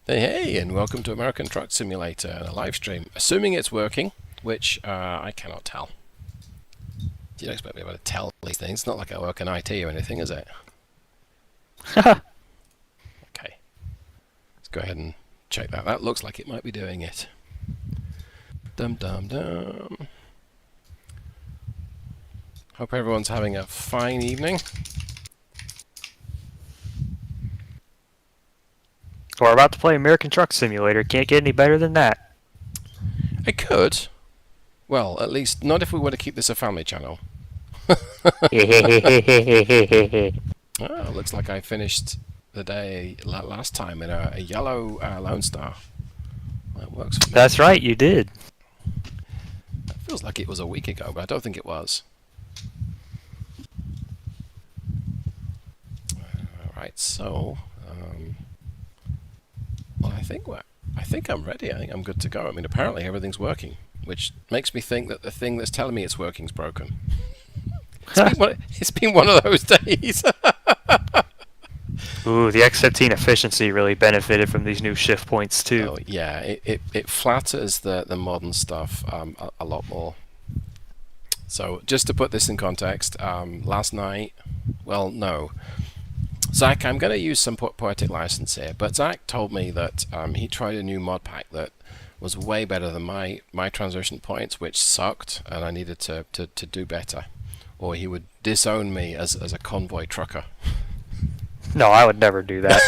Hey, and welcome to American Truck Simulator and a live stream. Assuming it's working, which I cannot tell. You don't expect me to be able to tell these things. It's not like I work in IT or anything, is it? Okay. Let's go ahead and check that. That looks like it might be doing it. Dum dum dum. Hope everyone's having a fine evening. We're about to play American Truck Simulator. Can't get any better than that. I could. Well, at least not if we want to keep this a family channel. Oh, looks like I finished the day last time in a yellow Lone Star. That works for me. That's right, you did. It feels like it was a week ago, but I don't think it was. Alright, so... well, I think I'm ready. I think I'm good to go. I mean, apparently everything's working, which makes me think that the thing that's telling me it's working is broken. It's been one of those days. Ooh, the X15 efficiency really benefited from these new shift points too. Oh, yeah, it flatters the modern stuff a lot more. So just to put this in context, last night, well, no. Zach, I'm going to use some poetic license here, but Zach told me that he tried a new mod pack that was way better than my transition points, which sucked, and I needed to do better, or he would disown me as a convoy trucker. No, I would never do that.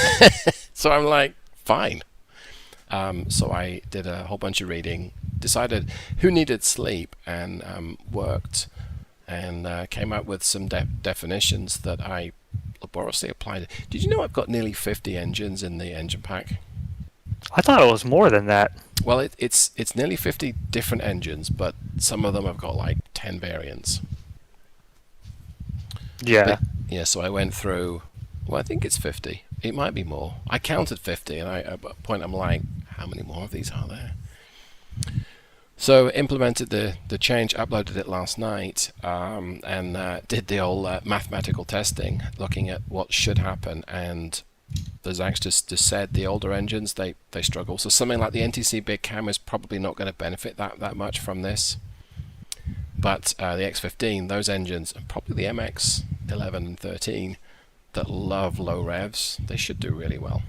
So I'm like, fine. So I did a whole bunch of reading, decided who needed sleep, and worked, and came up with some definitions that I laboriously applied. Did you know I've got nearly 50 engines in the engine pack? I thought it was more than that. Well, it's nearly 50 different engines, but some of them have got like 10 variants. Yeah. But, yeah, so I went through, well, I think it's 50. It might be more. I counted 50, and at a point I'm like, how many more of these are there? So implemented the change, uploaded it last night, and did the old mathematical testing, looking at what should happen. And as Zach just said, the older engines, they struggle. So something like the NTC Big Cam is probably not going to benefit that much from this. But the X15, those engines, and probably the MX 11 and 13, that love low revs, they should do really well.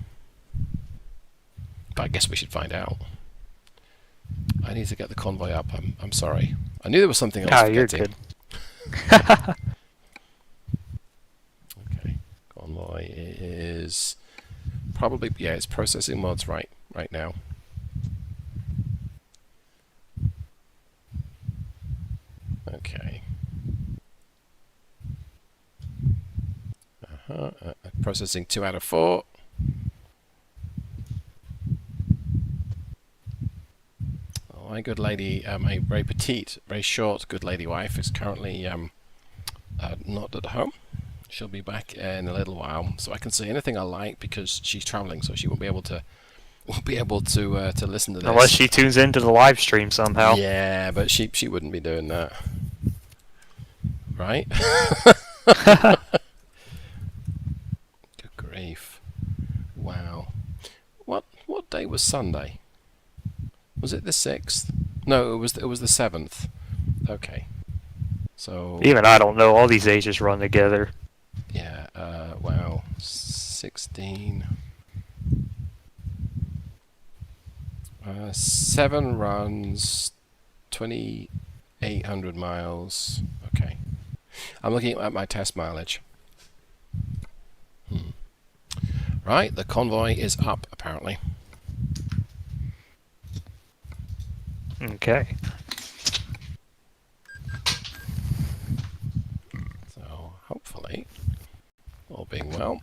But I guess we should find out. I need to get the convoy up. I'm sorry. I knew there was something else. Ah, you're good. Okay. Convoy is probably, yeah, it's processing mods right now. Okay. Processing 2 out of 4. My good lady, a very petite, very short good lady wife is currently not at home. She'll be back in a little while, so I can say anything I like because she's traveling, so she won't be able to listen to this. Unless she tunes into the live stream somehow. Yeah, but she wouldn't be doing that, right? Good grief! Wow, what day was Sunday? Was it the 6th? No, it was the 7th. Okay. So Even I don't know. All these ages run together. yeah, wow. 16. 7 runs, 2,800 miles. Okay. I'm looking at my test mileage. Right, the convoy is up apparently. Okay. So hopefully, all being well.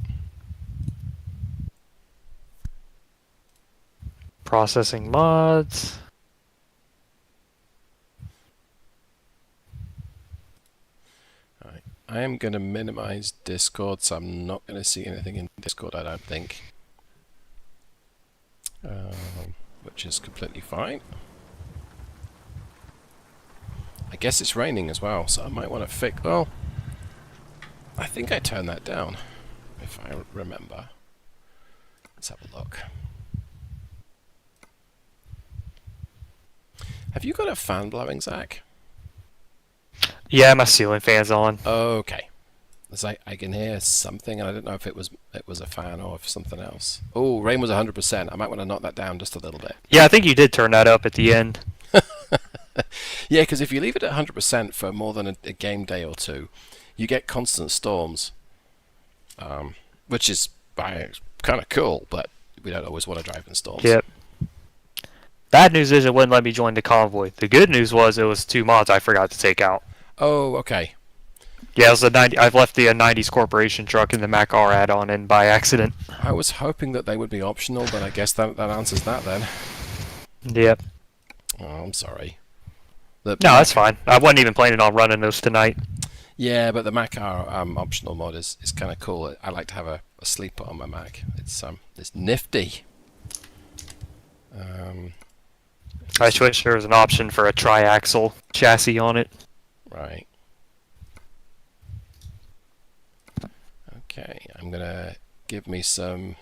Processing mods. Right. I am going to minimize Discord, so I'm not going to see anything in Discord, I don't think. Which is completely fine. I guess it's raining as well, so I might want to fix... Well, I think I turned that down, if I remember. Let's have a look. Have you got a fan blowing, Zach? Yeah, my ceiling fan's on. Okay. As I can hear something, and I didn't know if it was a fan or if something else. Oh, rain was 100%. I might want to knock that down just a little bit. Yeah, I think you did turn that up at the end. Yeah, because if you leave it at 100% for more than a game day or two, you get constant storms, which is kind of cool, but we don't always want to drive in storms. Yep. Bad news is it wouldn't let me join the convoy. The good news was it was 2 mods I forgot to take out. Oh, okay. Yeah, it was a 90. I've left the 90s Corporation truck and the Mac R add-on in by accident. I was hoping that they would be optional, but I guess that answers that then. Yep. Oh, I'm sorry. No, that's fine. I wasn't even planning on running those tonight. Yeah, but the Mac R optional mod is kind of cool. I like to have a sleeper on my Mac. It's nifty. I just wish there was an option for a tri-axle chassis on it. Right. Okay, I'm gonna give me some.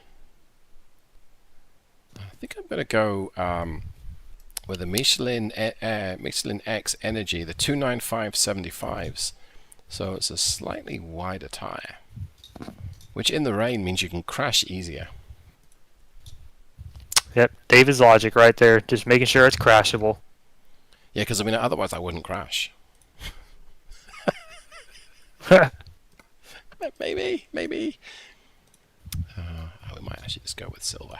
I think I'm gonna go with the Michelin X Energy, the 295/75s. So it's a slightly wider tire, which in the rain means you can crash easier. Yep, David's logic right there. Just making sure it's crashable. Yeah, because I mean, otherwise I wouldn't crash. Maybe. We might actually just go with silver.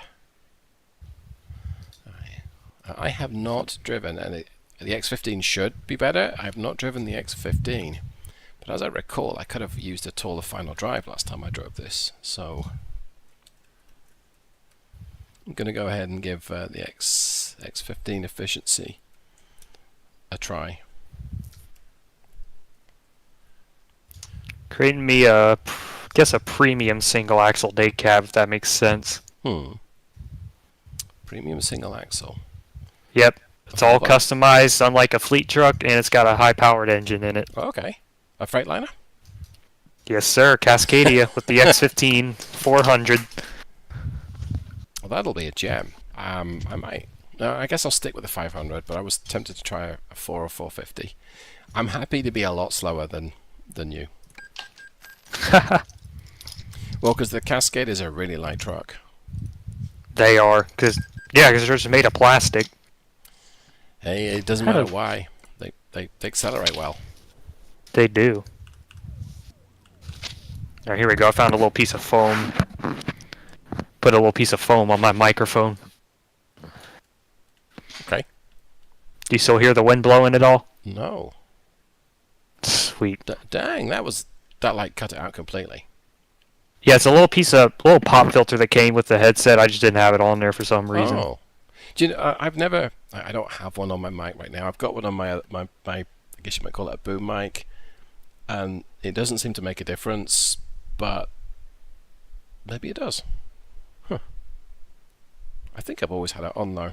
I have not driven, and the X15 should be better. I have not driven the X15, but as I recall, I could have used a taller final drive last time I drove this. So I'm going to go ahead and give the X15 efficiency a try. Creating me a premium single axle day cab, if that makes sense. Premium single axle. Yep, it's all customized, unlike a fleet truck, and it's got a high-powered engine in it. Okay, a Freightliner. Yes, sir. Cascadia with the X15 400. Well, that'll be a gem. I might. No, I guess I'll stick with the 500, but I was tempted to try a 4 or 450. I'm happy to be a lot slower than you. Well, because the Cascade is a really light truck. They are, because they're just made of plastic. Hey, it doesn't matter why. They accelerate well. They do. All right, here we go. I found a little piece of foam. Put a little piece of foam on my microphone. Okay. Do you still hear the wind blowing at all? No. Sweet. Dang, that like cut it out completely. Yeah, it's a little pop filter that came with the headset. I just didn't have it on there for some reason. Oh. Do you know, I don't have one on my mic right now. I've got one on my I guess you might call it a boom mic, and it doesn't seem to make a difference, but maybe it does. Huh. I think I've always had it on though.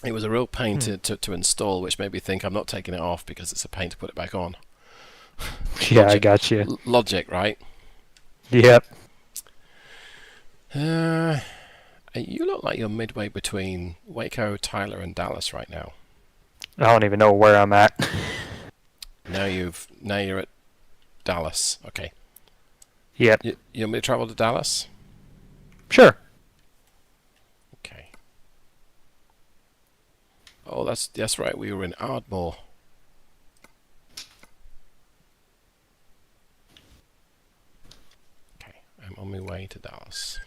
It was a real pain to install, which made me think I'm not taking it off because it's a pain to put it back on. Yeah, Logic, I got you. Logic, right? Yep. You look like you're midway between Waco, Tyler, and Dallas right now. I don't even know where I'm at. Now you're at Dallas. Okay. Yep. You want me to travel to Dallas? Sure. Okay. Oh, that's right. We were in Ardmore. Okay, I'm on my way to Dallas.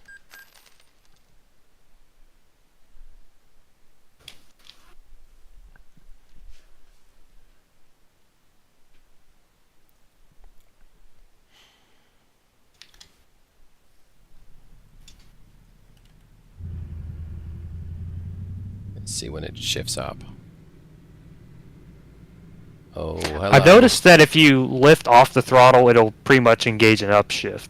Let's see when it shifts up. Oh, hello. I've noticed that if you lift off the throttle, it'll pretty much engage an upshift.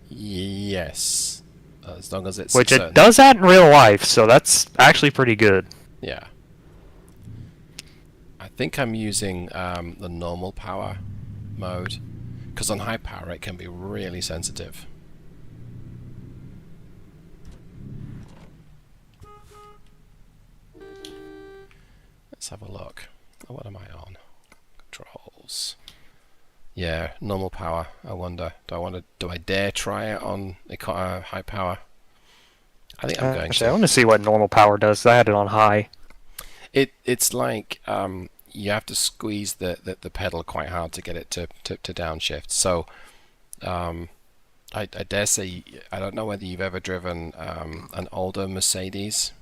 Yes. As long as it's... Which it does that in real life, so that's actually pretty good. Yeah. I think I'm using the normal power mode, because on high power it can be really sensitive. Let's Let's have a look. Oh, what am I on? Controls. Yeah, normal power. I wonder. Do I dare try it on high power? I think I'm going Actually, I to. want to see what normal power does. I had it on high. It's like you have to squeeze the pedal quite hard to get it to downshift. So I dare say, I don't know whether you've ever driven an older Mercedes,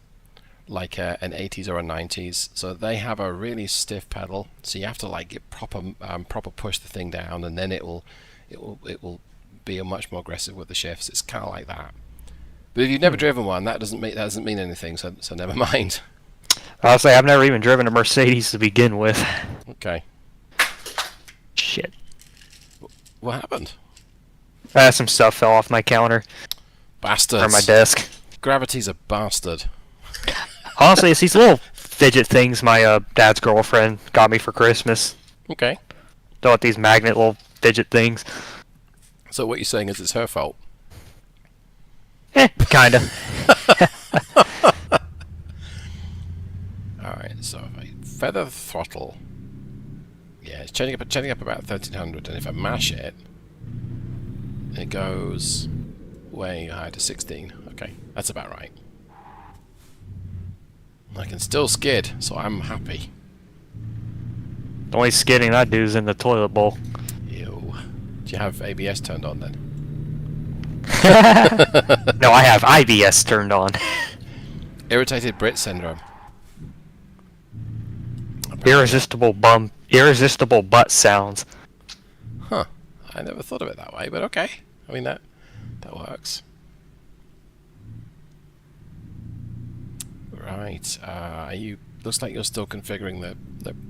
like an 80s or a 90s. So they have a really stiff pedal, so you have to like get proper push the thing down, and then it will be much more aggressive with the shifts. It's kind of like that. But if you've never driven one, that doesn't mean anything. So never mind. I'll say I've never even driven a Mercedes to begin with. Okay. Shit. What happened? Some stuff fell off my counter Bastards. or my desk. Gravity's a bastard. Honestly, it's these little fidget things my dad's girlfriend got me for Christmas. Okay. Don't want these magnet little fidget things. So what you're saying is it's her fault? Kinda. Alright, so if I feather the throttle, yeah, it's turning up about 1300, and if I mash it, it goes way high to 16. Okay, that's about right. I can still skid, so I'm happy. The only skidding I do is in the toilet bowl. Ew. Do you have ABS turned on then? No, I have IBS turned on. Irritated Brit syndrome. Irresistible butt sounds. Huh. I never thought of it that way, but okay. I mean, that works. Right. Looks like you're still configuring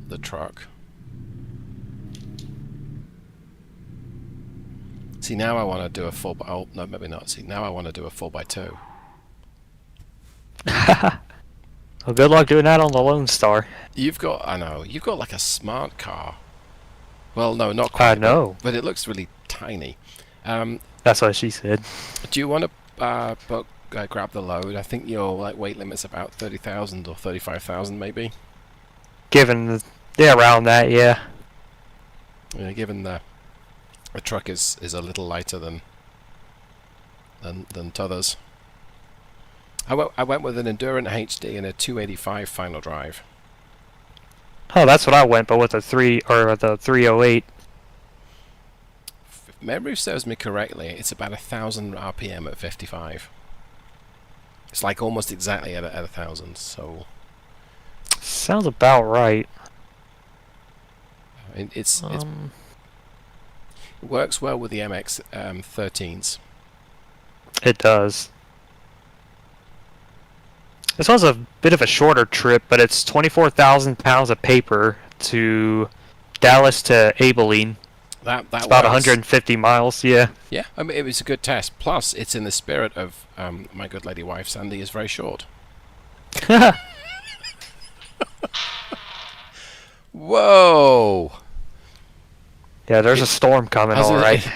the truck. See, now I want to do a 4x... Oh, no, maybe not. See, now I want to do a 4x2. Well, good luck doing that on the Lone Star. I know, you've got like a smart car. Well, no, not quite. I know. But it looks really tiny. That's what she said. Do you want to grab the load? I think your weight limit's about 30,000 or 35,000 maybe. Around that, yeah. Yeah, given the truck is a little lighter than t'others. I went with an Endurant HD and a 285 final drive. Oh, that's what I went, but with the 308. If memory serves me correctly, it's about 1,000 RPM at 55. It's like almost exactly at 1,000. So Sounds about right. It works well with the MX 13s. It does. This one's a bit of a shorter trip, but it's 24,000 pounds of paper to Dallas to Abilene. That it's about 150 miles, yeah. Yeah, I mean, it was a good test. Plus, it's in the spirit of my good lady wife, Sandy is very short. Whoa! Yeah, there's a storm coming, alright.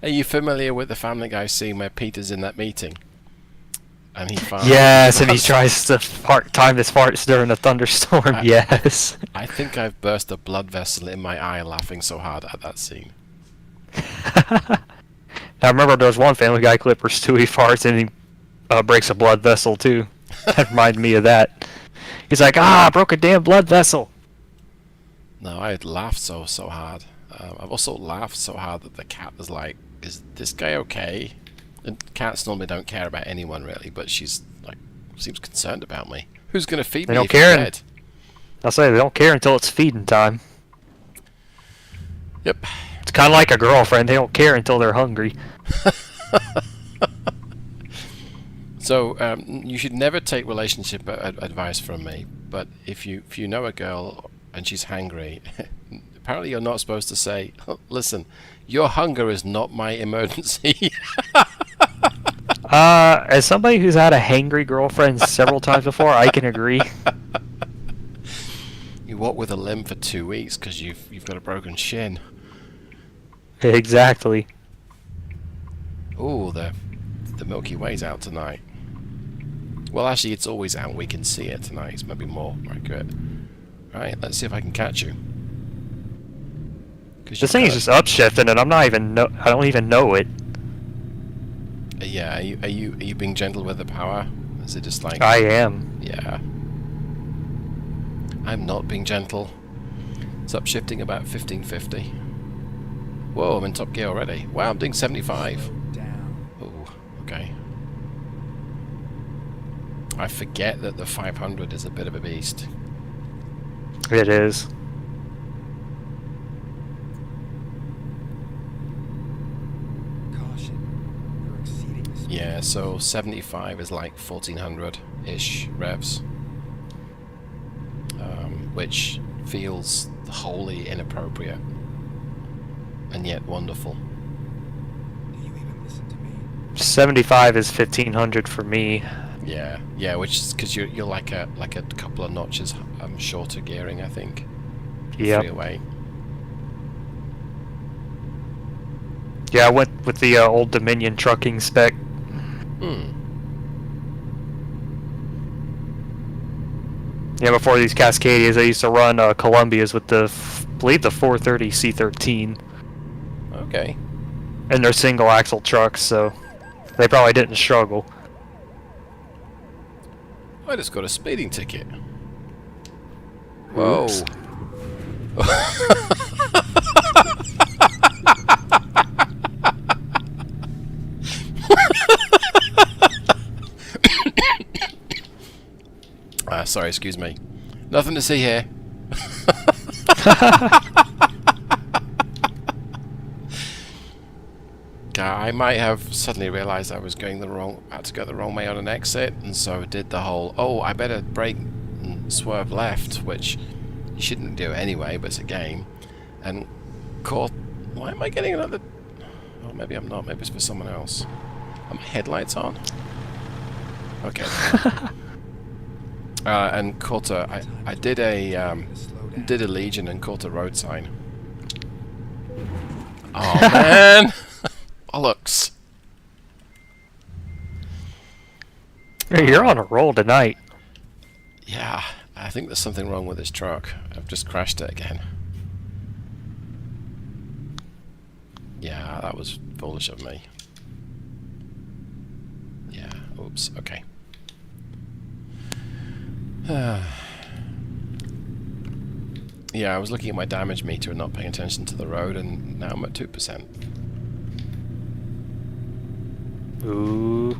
Are you familiar with the Family Guy scene where Peter's in that meeting? And he farts? Yes, and he tries to time his farts during a thunderstorm, yes. I think I've burst a blood vessel in my eye laughing so hard at that scene. I remember there was one Family Guy clip where Stewie farts and he breaks a blood vessel too. That reminded me of that. He's like, I broke a damn blood vessel. No, I had laughed so hard. I've also laughed so hard that the cat was like, is this guy okay? And cats normally don't care about anyone really, but she's like, seems concerned about me. Who's gonna feed me if you're dead? I'll say they don't care until it's feeding time. Yep. It's kind of like a girlfriend. They don't care until they're hungry. So you should never take relationship advice from me. But if you know a girl and she's hangry, apparently you're not supposed to say, "Listen, your hunger is not my emergency." As somebody who's had a hangry girlfriend several times before, I can agree. You walk with a limp for 2 weeks because you've got a broken shin. Exactly. Ooh, the Milky Way's out tonight. Well, actually, it's always out. We can see it tonight. It's maybe more accurate. Right, let's see if I can catch you. This thing is just upshifting, and I don't even know it. Yeah, are you being gentle with the power? Is it just like... I am. Yeah. I'm not being gentle. It's upshifting about 1550. Whoa, I'm in top gear already. Wow, I'm doing 75. Oh, okay. I forget that the 500 is a bit of a beast. It is. Yeah, so 75 is like 1400-ish revs. Which feels wholly inappropriate. And yet wonderful. Do you even listen to me? 75 is 1500 for me. Yeah, which is because you're like a couple of notches shorter gearing, I think. Yep. 308. Yeah, I went with the old Dominion trucking spec. Yeah, before these Cascadias, I used to run Columbias with I believe the 430 C13. Okay. And they're single axle trucks, so they probably didn't struggle. I just got a speeding ticket. Whoa. Oops. Sorry, excuse me. Nothing to see here. I might have suddenly realised I was had to go the wrong way on an exit, and so did the whole, oh, I better brake and swerve left, which you shouldn't do anyway, but it's a game. And caught... Why am I getting another... Oh, maybe I'm not. Maybe it's for someone else. Are my headlights on? Okay. And caught a... I did a Legion and caught a road sign. Oh, man! Bollocks. You're on a roll tonight. Yeah, I think there's something wrong with this truck. I've just crashed it again. Yeah, that was foolish of me. Yeah, oops, okay. Yeah, I was looking at my damage meter and not paying attention to the road, and now I'm at 2%. Ooh.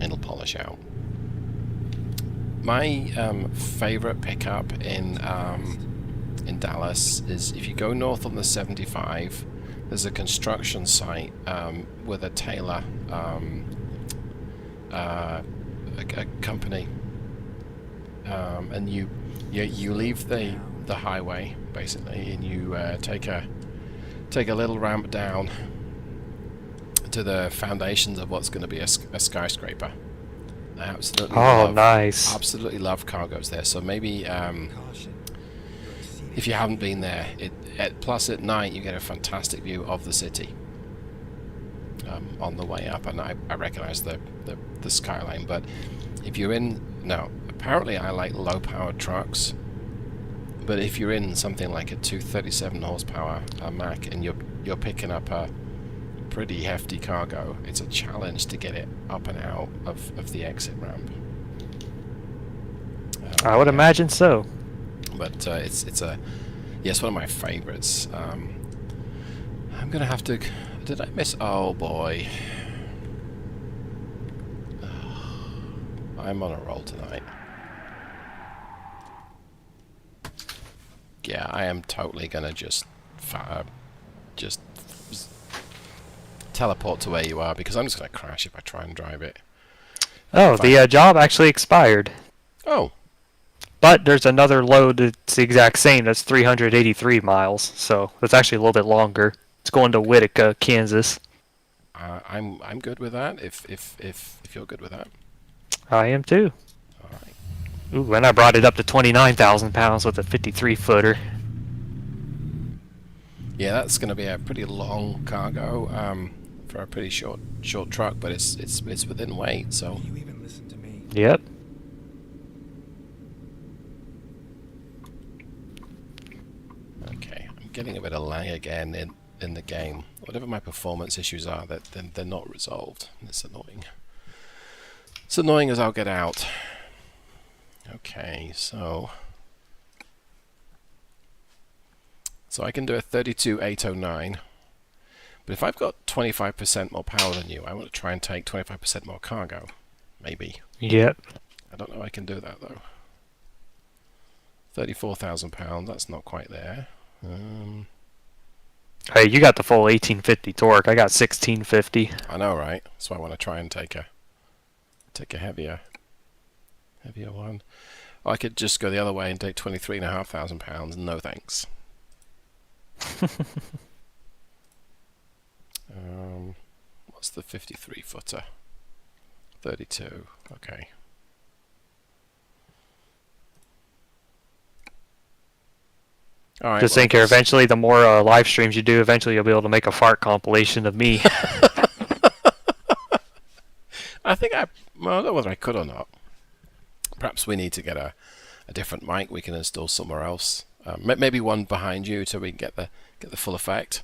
It'll polish out. My favorite pickup in Dallas is if you go north on the 75, there's a construction site with a Taylor, a company, and you leave the highway basically, and you take a little ramp down to the foundations of what's going to be a skyscraper. I absolutely nice. Absolutely love cargoes there. So maybe if you haven't been there, plus at night you get a fantastic view of the city on the way up, and I recognize the skyline. But if you're in apparently I like low powered trucks, but if you're in something like a 237 horsepower Mack and you're picking up a pretty hefty cargo, it's a challenge to get it up and out of the exit ramp. I would imagine so. But it's one of my favorites. I'm gonna have to... Did I miss... Oh boy. I'm on a roll tonight. Yeah, I am totally gonna just teleport to where you are, because I'm just gonna crash if I try and drive it. Oh, the job actually expired. Oh. But there's another load that's the exact same. That's 383 miles, so that's actually a little bit longer. It's going to Whitaker, Kansas. I'm good with that. If you're good with that. I am too. All right. Ooh, and I brought it up to 29,000 pounds with a 53-footer. Yeah, that's going to be a pretty long cargo for a pretty short truck, but it's within weight, so. Do you even Yep. Okay, I'm getting a bit of lag again in the game. Whatever my performance issues are, they're not resolved. It's annoying. It's annoying as I'll get out. Okay, so I can do a 32809, but if I've got 25% more power than you, I want to try and take 25% more cargo. Maybe. Yep. I don't know I can do that though. 34,000 pounds, that's not quite there. Hey, you got the full 1850 torque. I got 1650. I know, right? So I want to try and take a heavier one. Or I could just go the other way and take 23,500 pounds. No thanks. What's the 53 footer? 32. Okay. All right. Just think here, eventually, the more live streams you do, eventually you'll be able to make a fart compilation of me. I think well, I don't know whether I could or not. Perhaps we need to get a different mic we can install somewhere else. Maybe one behind you so we can get the full effect.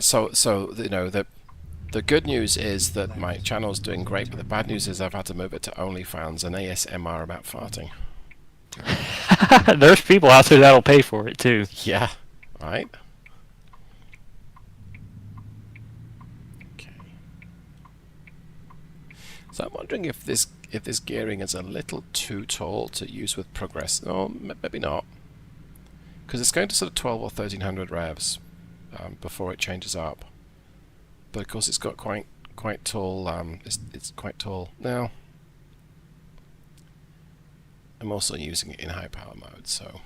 So you know, the good news is that my channel's doing great, but the bad news is I've had to move it to OnlyFans and ASMR about farting. There's people out there that'll pay for it too. Yeah, right. Okay. So I'm wondering if this gearing is a little too tall to use with progress. No, maybe not, because it's going to sort of 12 or 1300 revs before it changes up. But of course, it's got quite tall. It's quite tall now. I'm also using it in high power mode, so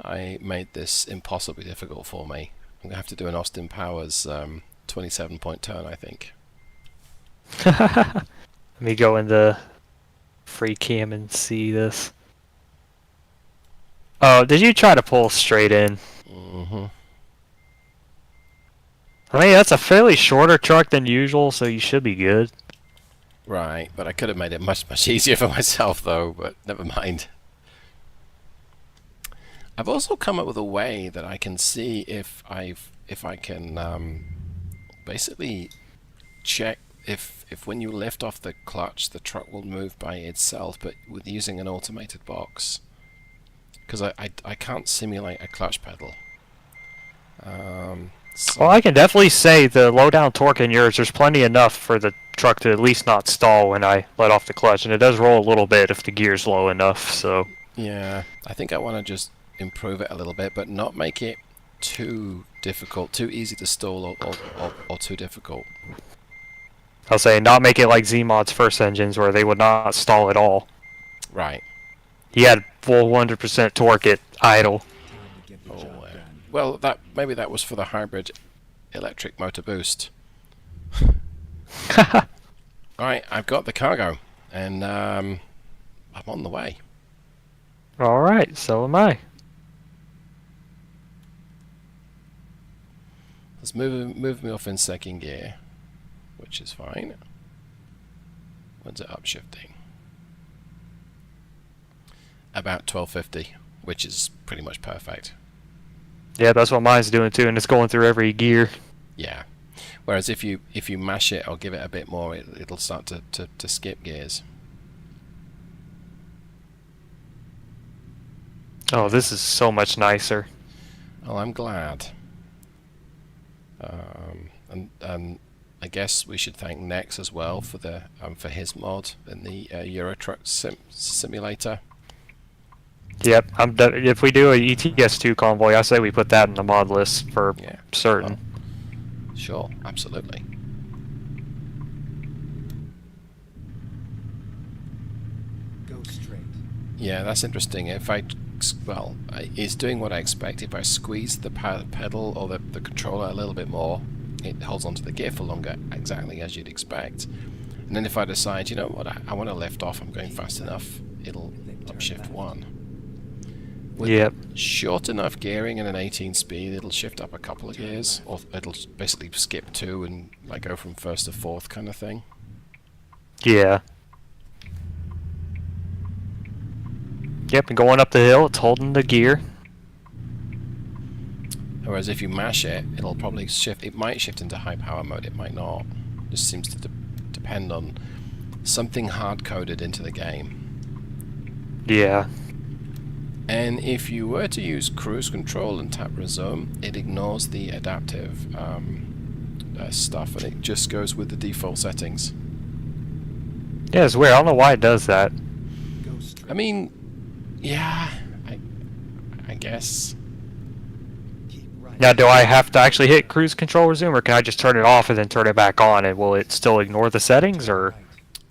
I made this impossibly difficult for me. I'm going to have to do an Austin Powers 27-point turn, I think. Let me go into free cam and see this. Oh, did you try to pull straight in? Mm-hmm. I mean, that's a fairly shorter truck than usual, so you should be good. Right, but I could have made it much easier for myself, though, but never mind. I've also come up with a way that I can see if I can basically check if when you lift off the clutch, the truck will move by itself, but with using an automated box. Because I can't simulate a clutch pedal. So Well, I can definitely say the low-down torque in yours, there's plenty enough for the truck to at least not stall when I let off the clutch, and it does roll a little bit if the gear's low enough, so... yeah, I think I want to just improve it a little bit, but not make it too difficult, too easy to stall, or too difficult. I'll say not make it like Z-Mod's first engines where they would not stall at all. Right. He had full 100% torque at idle. Time to get the Oh, job done. well, maybe that was for the hybrid electric motor boost. Alright, I've got the cargo, and I'm on the way. Alright, so am I. Let's move me off in second gear, which is fine. When's it upshifting? About 1250, which is pretty much perfect. Yeah, that's what mine's doing too, and it's going through every gear. Yeah. Whereas if you mash it or give it a bit more, it'll start to skip gears. Oh, this is so much nicer. Oh, I'm glad. And I guess we should thank Nex as well for the for his mod in the Euro Truck simulator. Yep, if we do a ETS2 convoy, I say we put that in the mod list for Yeah. certain. Sure, absolutely. Go straight. Yeah, that's interesting. If it's doing what I expect. If I squeeze the pedal or the controller a little bit more, it holds onto the gear for longer, exactly as you'd expect. And then if I decide, you know what, I want to lift off, I'm going fast enough, it'll upshift one. With Yep. short enough gearing and an 18 speed, it'll shift up a couple of gears, or it'll basically skip 2 and like go from first to fourth kind of thing. Yeah. Yep, and going up the hill, it's holding the gear. Whereas if you mash it, it'll probably shift. It might shift into high power mode. It might not. Just seems to depend on something hard coded into the game. Yeah. And if you were to use cruise control and tap resume, it ignores the adaptive stuff, and it just goes with the default settings. Yeah, it's weird. I don't know why it does that. Go straight. I mean, yeah, I guess. Keep right. Now, do I have to actually hit cruise control resume, or can I just turn it off and then turn it back on, and will it still ignore the settings, or? Right.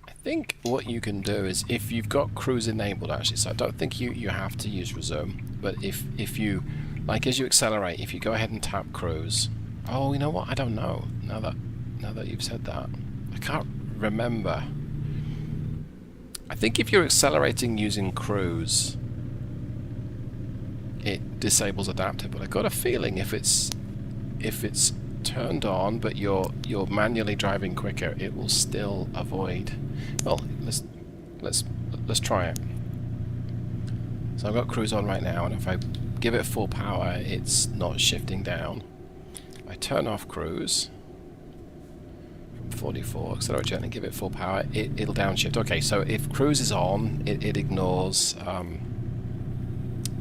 I think what you can do is, if you've got cruise enabled actually, so I don't think you have to use resume, but if you, like as you accelerate, if you go ahead and tap cruise, oh, you know what, I don't know, now that you've said that, I can't remember. I think if you're accelerating using cruise, it disables adaptive, but I got a feeling if it's turned on but you're manually driving quicker, it will still avoid. Well, let's try it. So I've got cruise on right now, and if I give it full power, it's not shifting down. I turn off cruise from 44, accelerate gently, and give it full power, it'll downshift. Okay, so if cruise is on, it ignores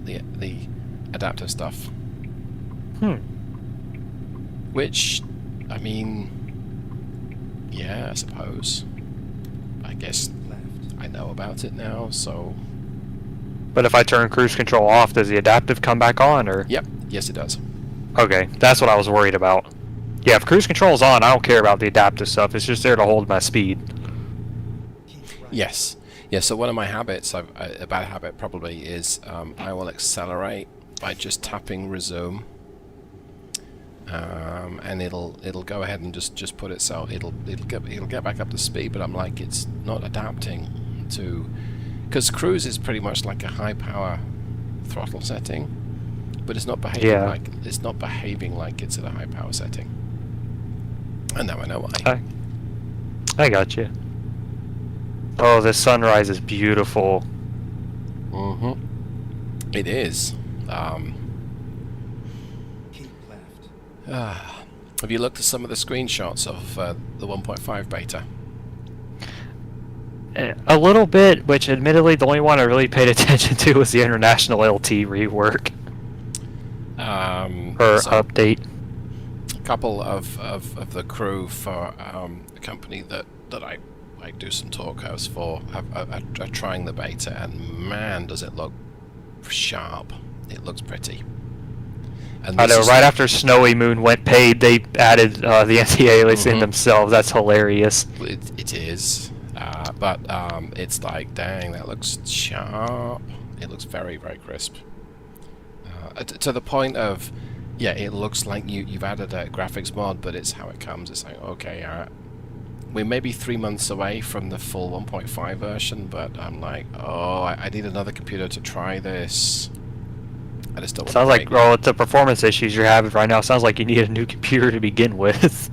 the adaptive stuff. Which, I mean, yeah, I suppose. I guess Left. I know about it now, so... But if I turn cruise control off, does the adaptive come back on, or? Yep, yes it does. Okay, that's what I was worried about. Yeah, if cruise control's on, I don't care about the adaptive stuff. It's just there to hold my speed. Keep right. Yes. Yeah, so one of my habits, a bad habit probably, is I will accelerate by just tapping resume. And it'll go ahead and just put itself, it'll get back up to speed, but I'm like, it's not adapting to, because cruise is pretty much like a high power throttle setting, but it's not behaving like it's at a high power setting. And now I know why. I got you. Oh, this sunrise is beautiful. It is. Keep left. Have you looked at some of the screenshots of the 1.5 beta? A little bit, which admittedly the only one I really paid attention to was the International LT rework. Or So update. a couple of the crew for a company that I do some talk house for are trying the beta, and man, does it look sharp. It looks pretty. And I this know, is right like- after Snowy Moon went paid, they added the anti-alias in themselves. That's hilarious. It is, but it's like, dang, that looks sharp. It looks very, very crisp. To the point of, yeah, it looks like you've added a graphics mod, but it's how it comes. It's like, okay, we're maybe 3 months away from the full 1.5 version, but I'm like, oh, I need another computer to try this. I just don't want Sounds to like, break- well, with the performance issues you're having right now, sounds like you need a new computer to begin with.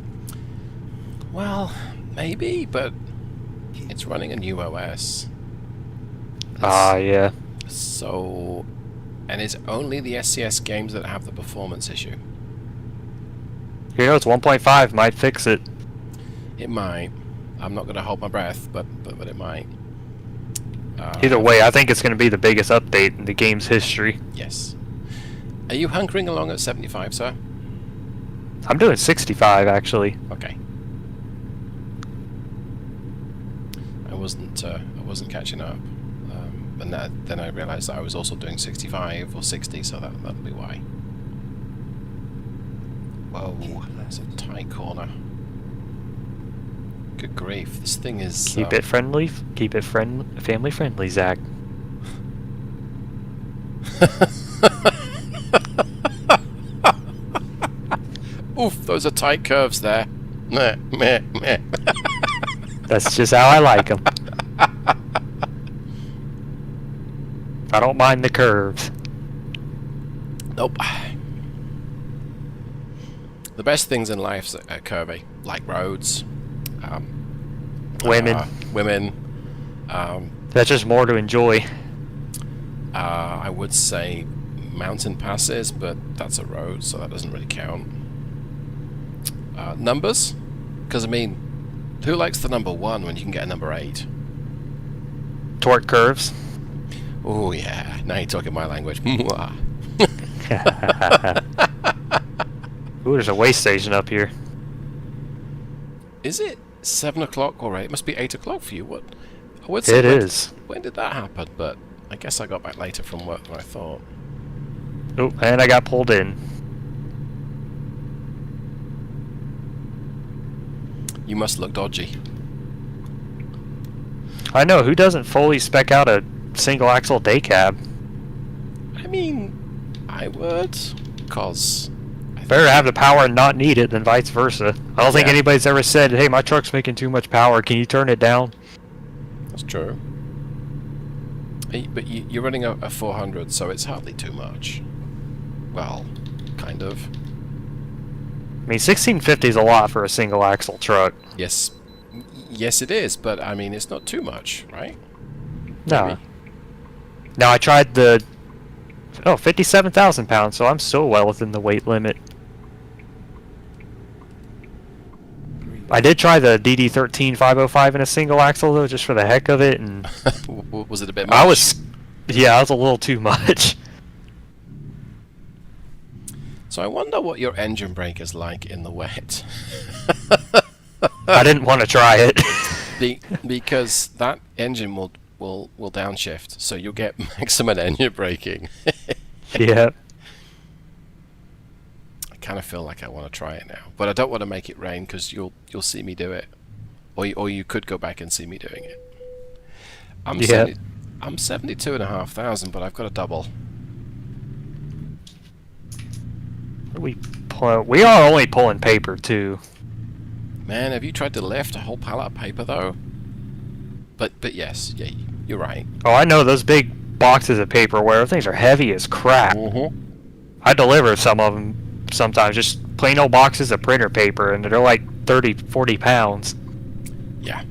Well, maybe, but it's running a new OS. Yeah. So, and it's only the SCS games that have the performance issue. You know, it's 1.5, might fix it. It might. I'm not going to hold my breath, but it might. Either way, I think it's going to be the biggest update in the game's history. Yes. Are you hunkering along at 75, sir? I'm doing 65, actually. Okay. I wasn't catching up, and then I realised that I was also doing 65 or 60, so that'll be why. Whoa, that's a tight corner. Good grief, this thing is... Keep it friendly. Keep it family friendly, Zach. Oof, those are tight curves there. Meh, meh, meh. That's just how I like them. I don't mind the curves. Nope. The best things in life are curvy, like roads, Women. women. That's just more to enjoy. I would say mountain passes, but that's a road, so that doesn't really count. Numbers, because I mean, who likes the number 1 when you can get a number 8? Torque curves. Oh yeah, now you're talking my language. Ooh, there's a way station up here. Is it 7 o'clock or 8? It must be 8 o'clock for you. What? I would say It is. When did that happen? But I guess I got back later from work than I thought. Oh, and I got pulled in. You must look dodgy. I know, who doesn't fully spec out a single axle day cab? I mean, I would, cause Better have the power and not need it than vice versa. I don't think Yeah. anybody's ever said, hey, my truck's making too much power, can you turn it down? that's true. But you're running a 400, so it's hardly too much. Well, kind of. I mean, 1650 is a lot for a single axle truck. Yes, yes, it is. But I mean, it's not too much, right? No. Maybe. Now, I tried the... Oh, 57,000 pounds, so I'm still well within the weight limit. I did try the DD13 505 in a single axle, though, just for the heck of it, and... Was it a bit much? I was... Yeah, I was a little too much. So I wonder what your engine brake is like in the wet. I didn't want to try it. Because that engine will downshift, so you'll get maximum engine braking. Yeah. I kind of feel like I want to try it now, but I don't want to make it rain because you'll see me do it, or you could go back and see me doing it. I'm Yeah. I'm 72,500, but I've got a double. We are only pulling paper, too. Man, have you tried to lift a whole pallet of paper though? But yes, yeah, you're right. Oh, I know those big boxes of paperware. Things are heavy as crap. Mm-hmm. I deliver some of them sometimes, just plain old boxes of printer paper, and they're like 30, 40 pounds. Yeah.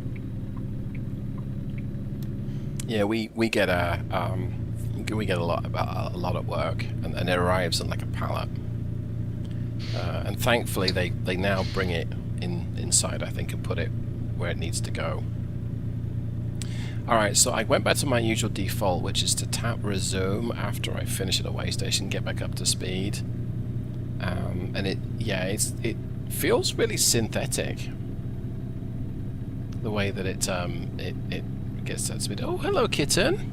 Yeah, we get a lot at work, and it arrives on like a pallet. And thankfully, they now bring it inside, I think, and put it where it needs to go. Alright, so I went back to my usual default, which is to tap resume after I finish at a way station, get back up to speed. And it feels really synthetic, the way that it gets that speed. Oh, hello, kitten!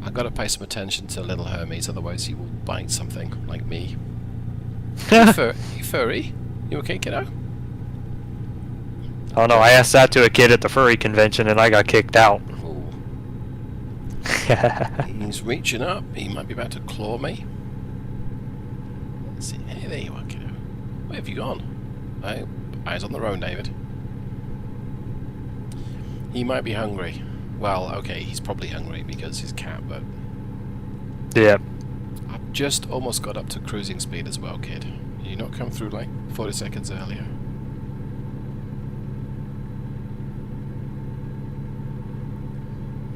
I've got to pay some attention to little Hermes, otherwise he will bite something like me. You furry? You okay, kiddo? Oh no, I asked that to a kid at the furry convention and I got kicked out. Ooh. He's reaching up. He might be about to claw me. Let's see. Hey, there you are, kiddo. Where have you gone? Eyes on the road, David. He might be hungry. Well, okay, he's probably hungry because he's a cat, but... Yeah. I've just almost got up to cruising speed as well, kid. You not come through like 40 seconds earlier.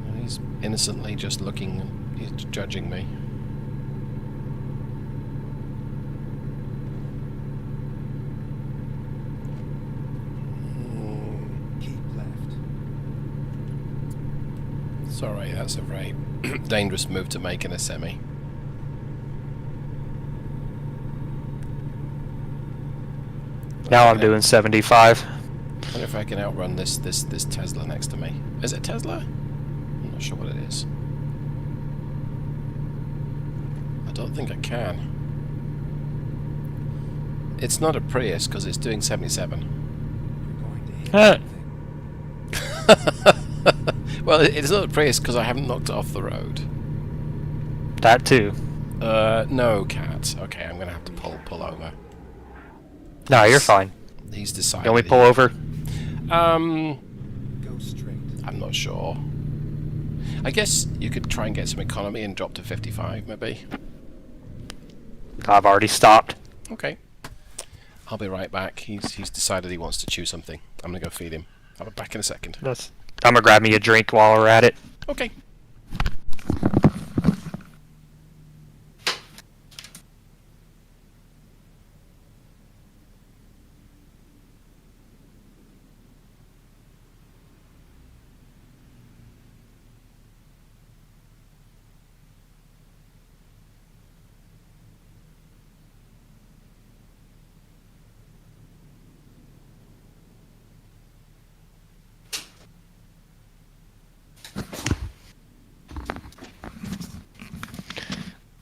And he's innocently just looking, and he's judging me. Keep left. Sorry, that's a very dangerous move to make in a semi. Now I'm doing 75. I wonder if I can outrun this Tesla next to me. Is it Tesla? I'm not sure what it is. I don't think I can. It's not a Prius because it's doing 77. We're going to hit Uh. something. Well, it's not a Prius because I haven't knocked it off the road. That too. No, cat. Okay, I'm gonna have to pull over. No, you're fine. He's decided. Can we pull over? Go straight. I'm not sure. I guess you could try and get some economy and drop to 55, maybe. I've already stopped. Okay. I'll be right back. He's decided he wants to chew something. I'm gonna go feed him. I'll be back in a second. I'm gonna grab me a drink while we're at it. Okay.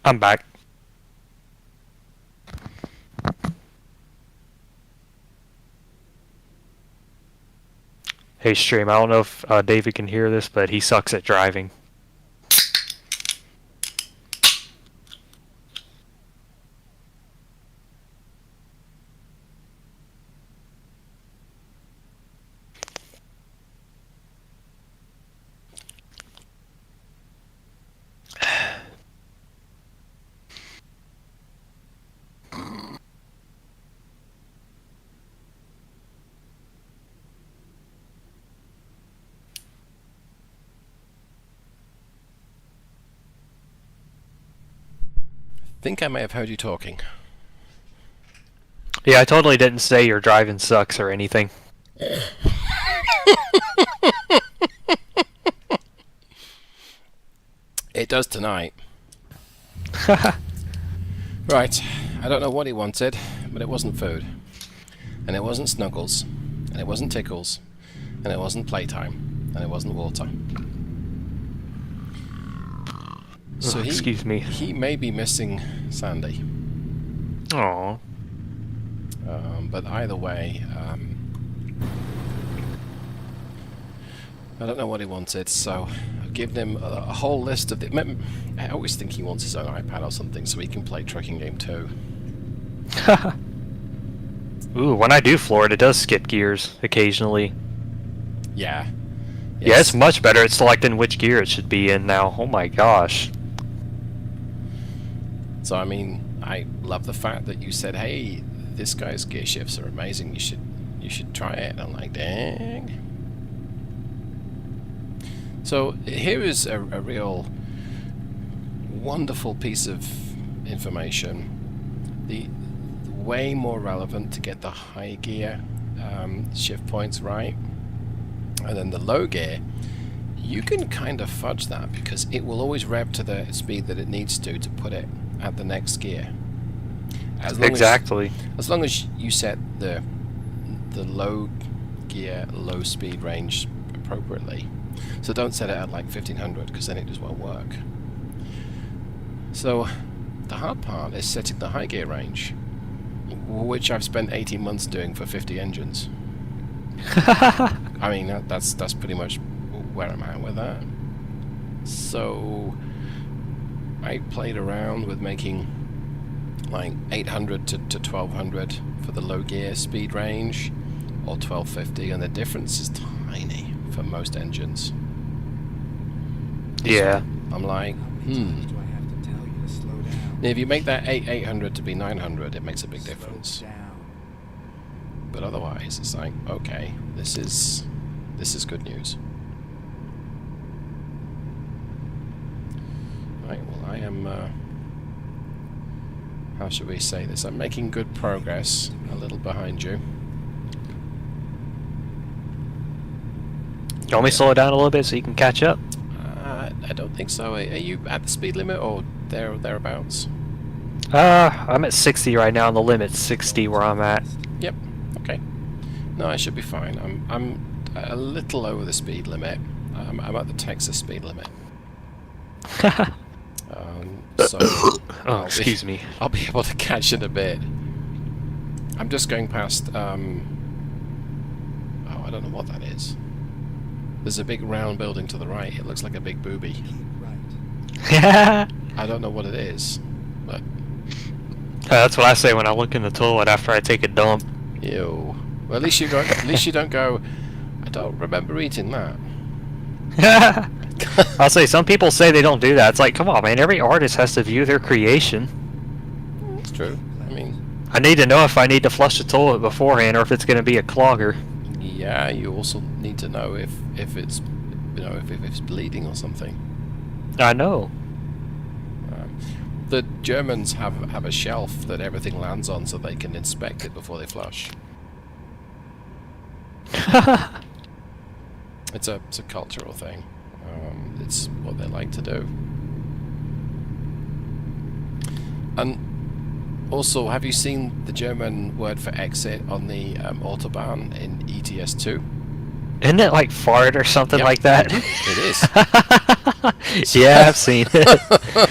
I'm back. Hey, stream. I don't know if David can hear this, but he sucks at driving. Think I may have heard you talking. Yeah, I totally didn't say your driving sucks or anything. It does tonight. Right. I don't know what he wanted, but it wasn't food. And it wasn't snuggles. And it wasn't tickles. And it wasn't playtime. And it wasn't water. So Excuse me. He may be missing Sandy. Aww. But either way, I don't know what he wanted, so I've given him a whole list of the... I always think he wants his own iPad or something so he can play Trucking Game 2. Ooh, when I do floor it does skip gears occasionally. Yeah. Yeah, it's much better at selecting which gear it should be in now. Oh my gosh. So, I mean, I love the fact that you said, hey, this guy's gear shifts are amazing, you should try it. And I'm like, dang. So here is a real wonderful piece of information. The way more relevant to get the high gear shift points right, and then the low gear, you can kind of fudge that because it will always rev to the speed that it needs to put it at the next gear. Exactly. As long as you set the low gear, low speed range appropriately. So don't set it at like 1500 because then it just won't work. So the hard part is setting the high gear range, which I've spent 18 months doing for 50 engines. I mean, that's pretty much where I'm at with that. So I played around with making like 800 to 1200 for the low gear speed range, or 1250, and the difference is tiny for most engines. Yeah. So I'm like, Do I have to tell you to slow down? If you make that 800 to be 900, it makes a big difference. Slow down. But otherwise, it's like, okay, this is good news. Right, well, I am, how should we say this? I'm making good progress, a little behind you. You want me to slow it down a little bit so you can catch up? I don't think so. Are you at the speed limit or thereabouts? I'm at 60 right now, and the limit's 60 where I'm at. Yep. Okay. No, I should be fine. I'm a little over the speed limit. I'm at the Texas speed limit. So Excuse me. I'll be able to catch in a bit. I'm just going past. Oh, I don't know what that is. There's a big round building to the right. It looks like a big booby. Keep right. I don't know what it is, but That's what I say when I look in the toilet after I take a dump. ew. Well, at least you don't. At least you don't go. I don't remember eating that. I'll say some people say they don't do that. It's like, come on, man. Every artist has to view their creation. It's true. I mean, I need to know if I need to flush the toilet beforehand or if it's going to be a clogger. yeah, you also need to know if it's, if it's bleeding or something. I know. The Germans have a shelf that everything lands on so they can inspect it before they flush. It's a cultural thing. It's what they like to do. And also, have you seen the German word for exit on the Autobahn in ETS2? Isn't it like fart or something Yep. like that? It is. Yeah, I've seen it.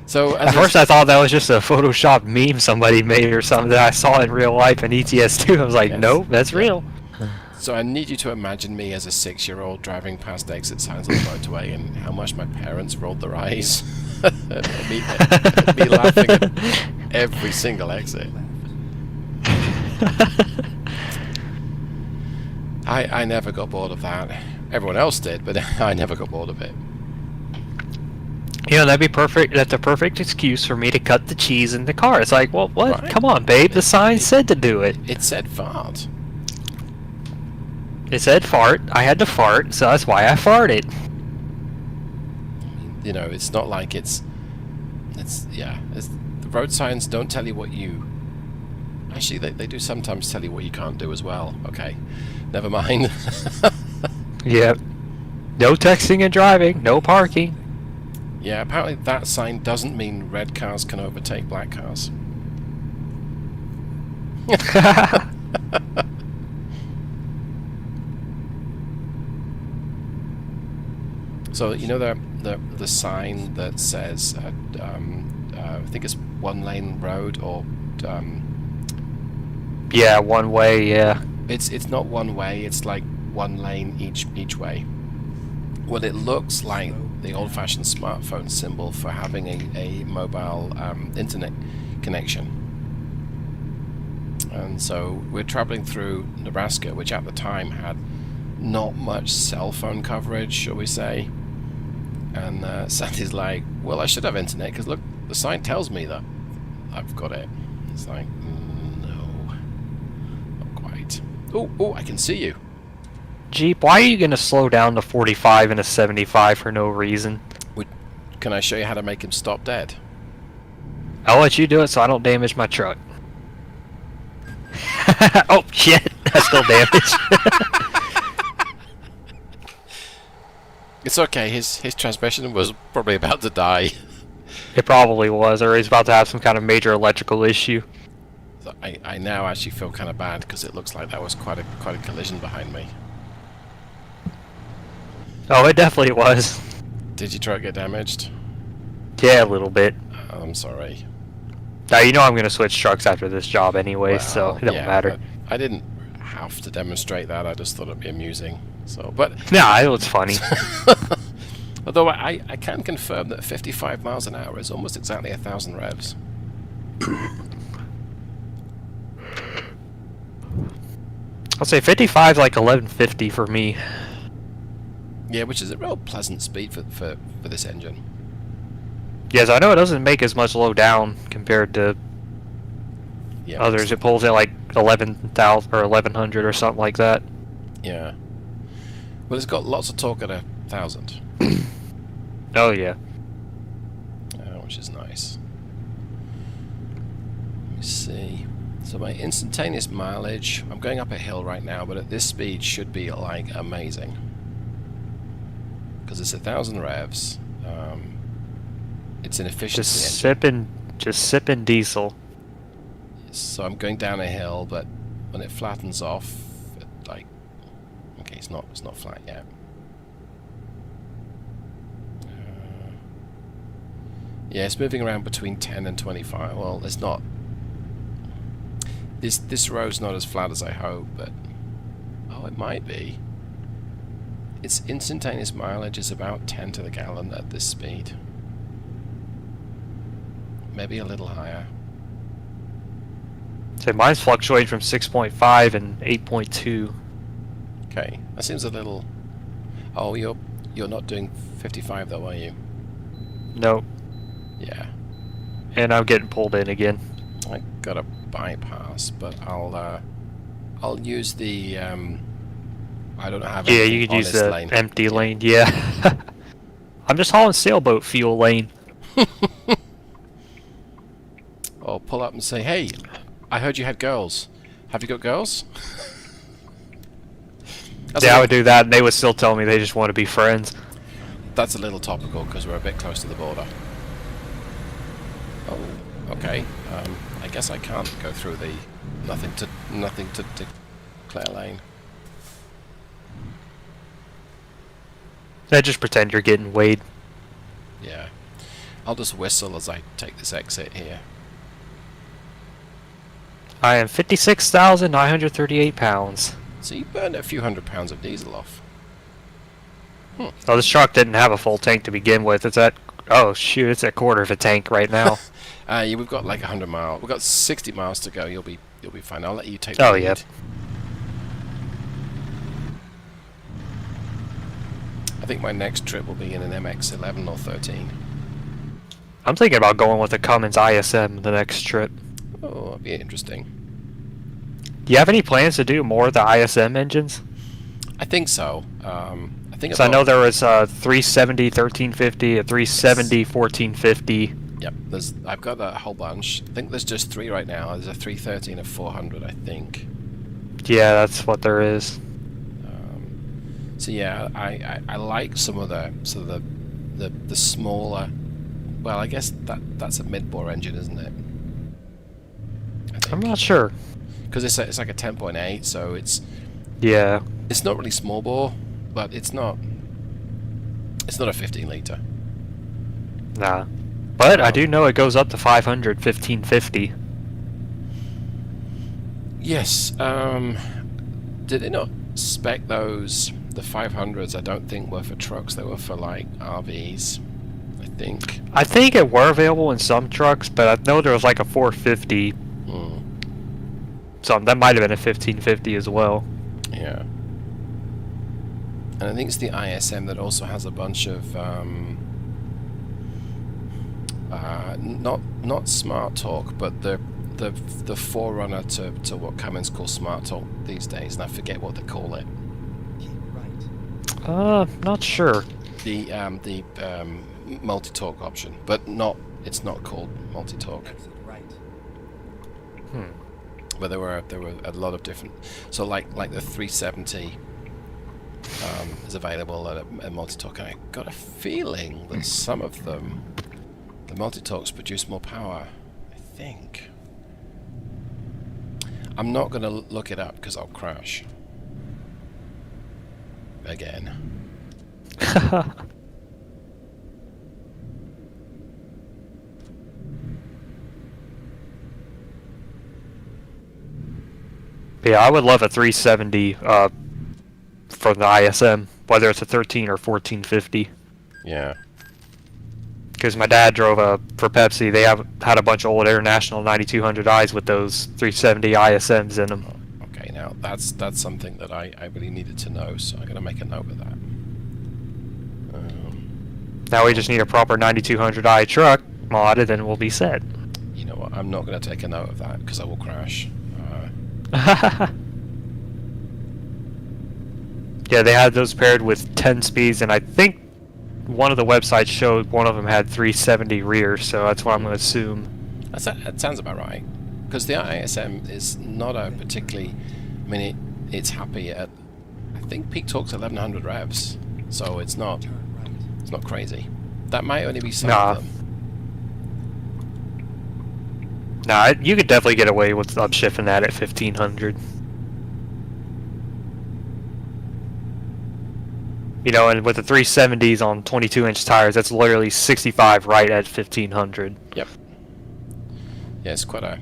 So At first I thought that was just a Photoshop meme somebody made or something that I saw in real life in ETS2. I was like, Yes. nope, that's real. So I need you to imagine me as a 6-year-old driving past exit signs on the motorway and how much my parents rolled their eyes at me laughing at every single exit. I never got bored of that. Everyone else did, but I never got bored of it. You know, that'd be perfect. That's a perfect excuse for me to cut the cheese in the car. It's like, well, what? Right. Come on, babe. The sign said to do it. It said fart. It said fart. I had to fart, so that's why I farted. You know, it's not like it's the road signs don't tell you what you... Actually, they do sometimes tell you what you can't do as well. Okay, never mind. Yep. No texting and driving. No parking. Yeah, apparently that sign doesn't mean red cars can overtake black cars. So you know the sign that says I think it's 1-lane road or Yeah, one way. Yeah. it's not one way. It's like 1 lane each way. Well, it looks like the old-fashioned smartphone symbol for having a mobile internet connection. And so we're traveling through Nebraska, which at the time had not much cell phone coverage, shall we say. And Sandy's like, well, I should have internet, because look, the sign tells me that I've got it. It's like, no, not quite. Oh, I can see you. Jeep, why are you going to slow down to 45 and a 75 for no reason? Can I show you how to make him stop dead? I'll let you do it so I don't damage my truck. Oh, shit. That's still damaged. It's okay, his transmission was probably about to die. It probably was, or he's about to have some kind of major electrical issue. So I now actually feel kind of bad because it looks like that was quite a collision behind me. Oh, it definitely was. Did your truck get damaged? Yeah, a little bit. I'm sorry. Now, you know I'm going to switch trucks after this job anyway, so Well, it don't yeah, matter. I didn't have to demonstrate that. I just thought it'd be amusing. So, but Nah, it was funny. although I can confirm that 55 miles an hour is almost exactly 1,000 revs. I'll say 55 is like 1150 for me. Yeah, which is a real pleasant speed for this engine. Yes, I know it doesn't make as much low down compared to Yeah, others. It pulls at like 11,000 or 1100 or something like that. Yeah. Well, it's got lots of torque at 1,000. Oh yeah. Which is nice. Let me see. So my instantaneous mileage, I'm going up a hill right now, but at this speed should be like amazing. Because it's 1,000 revs. It's an efficiency engine. Just sipping diesel. So I'm going down a hill, but when it flattens off, like, okay, it's not flat yet. Yeah, it's moving around between 10 and 25. Well, it's not. This road's not as flat as I hope, but oh, it might be. Its instantaneous mileage is about 10 to the gallon at this speed. Maybe a little higher. So mine's fluctuating from 6.5 and 8.2. Okay, that seems a little. Oh, you're not doing 55 though, are you? Nope. Yeah. And I'm getting pulled in again. I got a bypass, but I'll use the I don't have Yeah, anything you could on use this the lane. empty lane. Yeah. I'm just hauling sailboat fuel lane. Or pull up and say, "Hey, I heard you had girls. Have you got girls?" That's Yeah, I a would do that, and they would still tell me they just want to be friends. That's a little topical because we're a bit close to the border. Oh, okay. I guess I can't go through the nothing to declare lane. They just pretend you're getting weighed. Yeah. I'll just whistle as I take this exit here. I am 56,938 pounds. So you burned a few £100 of diesel off. Oh, this truck didn't have a full tank to begin with. It's at, oh shoot, it's a quarter of a tank right now. Yeah, we've got like 100 miles. We've got 60 miles to go. You'll be fine. I'll let you take the Oh, lead. yep. I think my next trip will be in an MX-11 or 13. I'm thinking about going with a Cummins ISM the next trip. Oh, that'd be interesting. Do you have any plans to do more of the ISM engines? I think so. I think Because I know there was a 370 1350, a 370 1450. Yep, I've got a whole bunch. I think there's just 3 right now. There's a 330 and a 400, I think. Yeah, that's what there is. So yeah, I like some of the the smaller. Well, I guess that's a mid-bore engine, isn't it? I'm not sure. Because it's like a 10.8, so it's Yeah. not really small bore, but it's not a 15 liter. Nah. But I do know it goes up to 500 1550. Yes. Did they not spec those? The 500s, I don't think were for trucks. They were for like RVs, I think. I think it were available in some trucks, but I know there was like a 450. So that might have been a 1550 as well. Yeah. And I think it's the ISM that also has a bunch of not smart talk, but the forerunner to what Cummins calls smart talk these days, and I forget what they call it. Keep right. Not sure. The multi-talk option, but it's not called multi-talk. Exit right. But there were a lot of different. So like the 370 is available at a multi-talk, and I got a feeling that some of them, the multi-talks produce more power. I think. I'm not going to look it up because I'll crash again. Yeah, I would love a 370 for the ISM, whether it's a 13 or 1450. Yeah. Because my dad drove for Pepsi. They had a bunch of old International 9200Is with those 370 ISMs in them. Okay, now that's something that I really needed to know, so I'm going to make a note of that. Now we just need a proper 9200i truck modded, and we'll be set. You know what? I'm not going to take a note of that because I will crash. Yeah, they had those paired with 10 speeds, and I think one of the websites showed one of them had 370 rear, so that's what I'm going to assume. That sounds about right. Because the ISM is not a particularly... I mean, it's happy at... I think peak torque's 1100 revs, so it's not Turn right. it's not crazy. That might only be some Nah. of them. Nah, you could definitely get away with upshifting that at 1500. You know, and with the 370s on 22-inch tires, that's literally 65 right at 1500. Yep. Yeah, it's quite a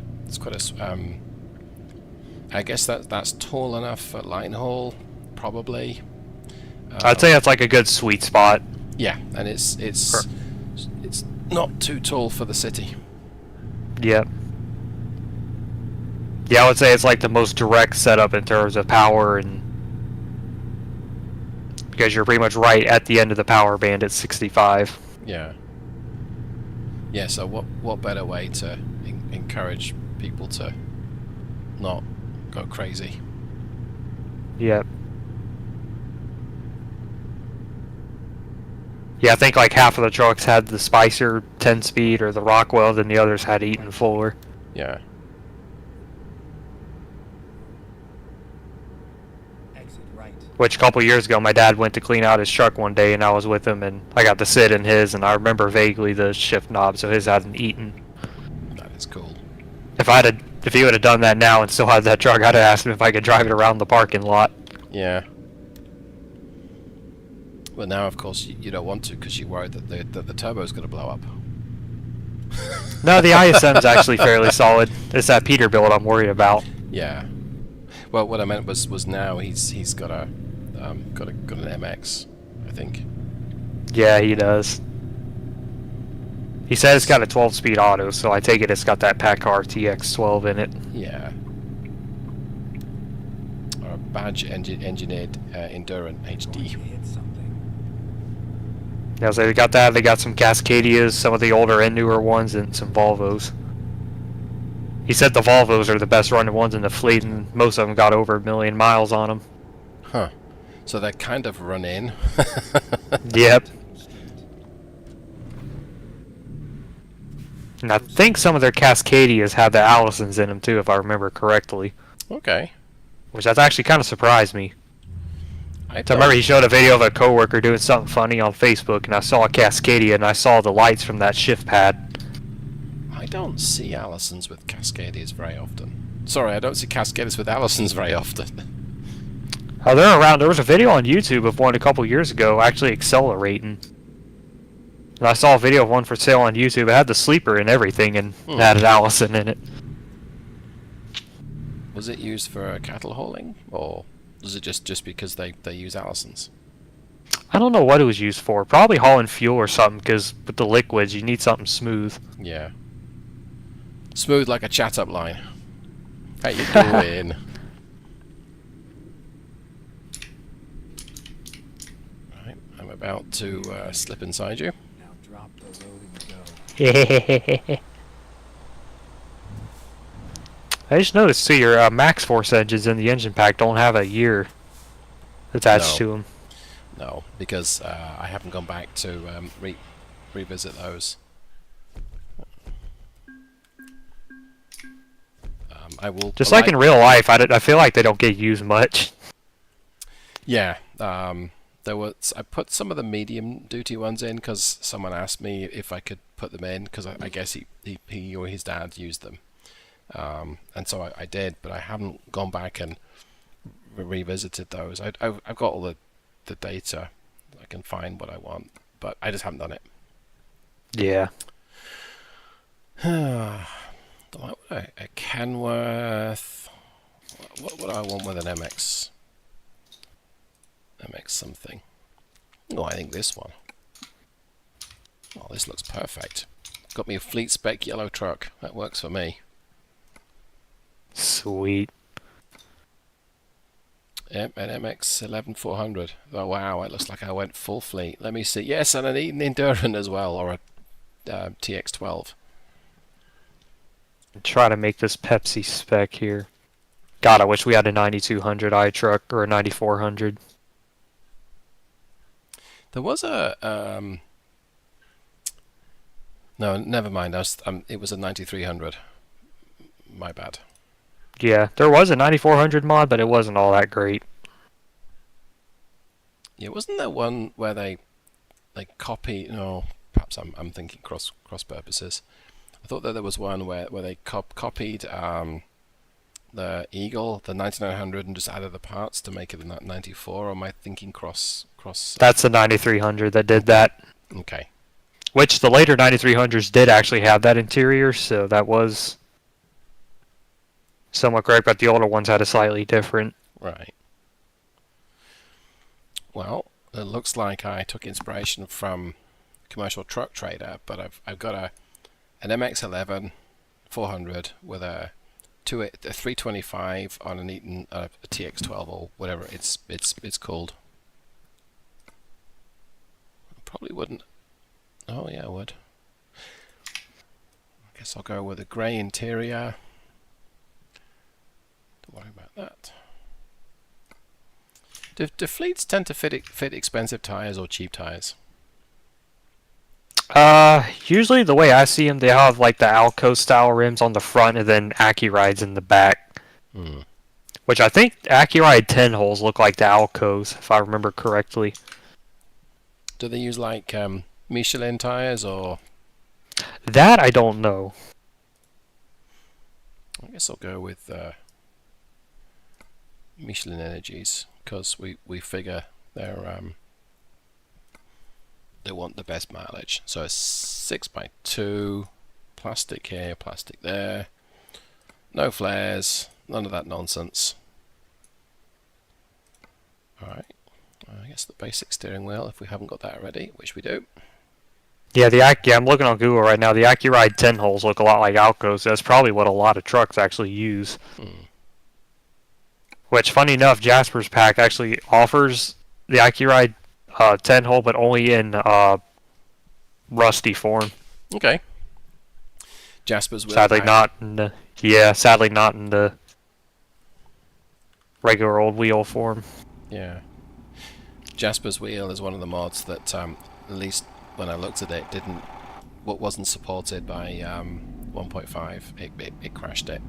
I guess that's tall enough for line haul, probably. I'd say that's like a good sweet spot. Yeah, and it's not too tall for the city. Yep. Yeah, I would say it's like the most direct setup in terms of power, and because you're pretty much right at the end of the power band at 65. Yeah. Yeah, so what better way to encourage people to not go crazy? Yep. Yeah, I think like half of the trucks had the Spicer 10-speed or the Rockwell, then the others had Eaton 4. Yeah. Exit right. Which a couple years ago, my dad went to clean out his truck one day, and I was with him, and I got to sit in his, and I remember vaguely the shift knob, so his had an Eaton. That is cool. If he would have done that now and still had that truck, I'd have asked him if I could drive it around the parking lot. Yeah. But now, of course, you don't want to because you're worried that the turbo's going to blow up. No, the ISM's actually fairly solid. It's that Peterbilt I'm worried about. Yeah. Well, what I meant was now he's got a got an MX, I think. Yeah, he does. He said it's got a 12-speed auto, so I take it it's got that Packard TX12 in it. Yeah. Or a badge engineered Endurant Going to HD. hit something. Yeah, so they got that. They got some Cascadias, some of the older and newer ones, and some Volvos. He said the Volvos are the best running ones in the fleet, and most of them got over 1 million miles on them. Huh. So they're kind of run in. Yep. And I think some of their Cascadias have the Allisons in them too, if I remember correctly. Okay. Which that's actually kind of surprised me. I So I don't, remember he showed a video of a coworker doing something funny on Facebook, and I saw a Cascadia, and I saw the lights from that shift pad. I don't see Allisons with Cascadias very often. Sorry, I don't see Cascadias with Allisons very often. Oh, they're around. There was a video on YouTube of one a couple years ago actually accelerating. And I saw a video of one for sale on YouTube. It had the sleeper and everything, and it had an Allison in it. Was it used for cattle hauling, or was it just because they use Allisons? I don't know what it was used for. Probably hauling fuel or something, because with the liquids, you need something smooth. Yeah. Smooth like a chat-up line. How you doing? Right, I'm about to slip inside you. Now drop the load and go. I just noticed too, your Max Force engines in the engine pack don't have a year attached No. to them. No, because I haven't gone back to revisit those. I will. Just like in real life, I feel like they don't get used much. Yeah. There was. I put some of the medium duty ones in because someone asked me if I could put them in because I guess he or his dad used them, and so I did, but I haven't gone back and revisited those. I've got all the data. I can find what I want, but I just haven't done it. Yeah. A Kenworth. What do I want with an MX? MX something. Oh, I think this one. Oh, this looks perfect. Got me a fleet spec yellow truck. That works for me. Sweet. Yep, an MX 11400. Oh wow, it looks like I went full fleet. Let me see. Yes, and an Eaton Endurant as well, or a TX12. Try to make this Pepsi spec here. God, I wish we had a 9200i truck or a 9400. There was a no, never mind. It was a 9300. My bad. Yeah, there was a 9400 mod, but it wasn't all that great. Yeah, wasn't there one where they copy? No, perhaps I'm thinking cross purposes. I thought that there was one where they copied the Eagle, the 9900, and just added the parts to make it a 94. Or am I thinking cross? That's the 9300 that did that. Okay. Which the later 9300s did actually have that interior, so that was somewhat correct, but the older ones had a slightly different. Right. Well, it looks like I took inspiration from Commercial Truck Trader, but I've got an MX-11 400 with a 325 on an Eaton a TX12 or whatever it's called. Probably wouldn't. Oh yeah, I would. guess I'll go with a grey interior. Don't worry about that. Do fleets tend to fit expensive tyres or cheap tyres? Usually the way I see them, they have like the Alco style rims on the front and then AccuRides in the back. Hmm. Which I think AccuRide 10 holes look like the Alcos, if I remember correctly. Do they use like Michelin tyres or? That I don't know. I guess I'll go with Michelin Energies because we figure they want the best mileage. So a 6x2, plastic here, plastic there, no flares, none of that nonsense. Alright, I guess the basic steering wheel if we haven't got that already, which we do. Yeah, I'm looking on Google right now. The AccuRide 10 holes look a lot like Alcos. That's probably what a lot of trucks actually use. Which, funny enough, Jasper's pack actually offers the AccuRide 10 hole, but only in rusty form. Okay. Jasper's wheel Sadly pack. not in the sadly not in the regular old wheel form. Yeah. Jasper's wheel is one of the mods that at least when I looked at it wasn't supported by 1.5. It crashed it.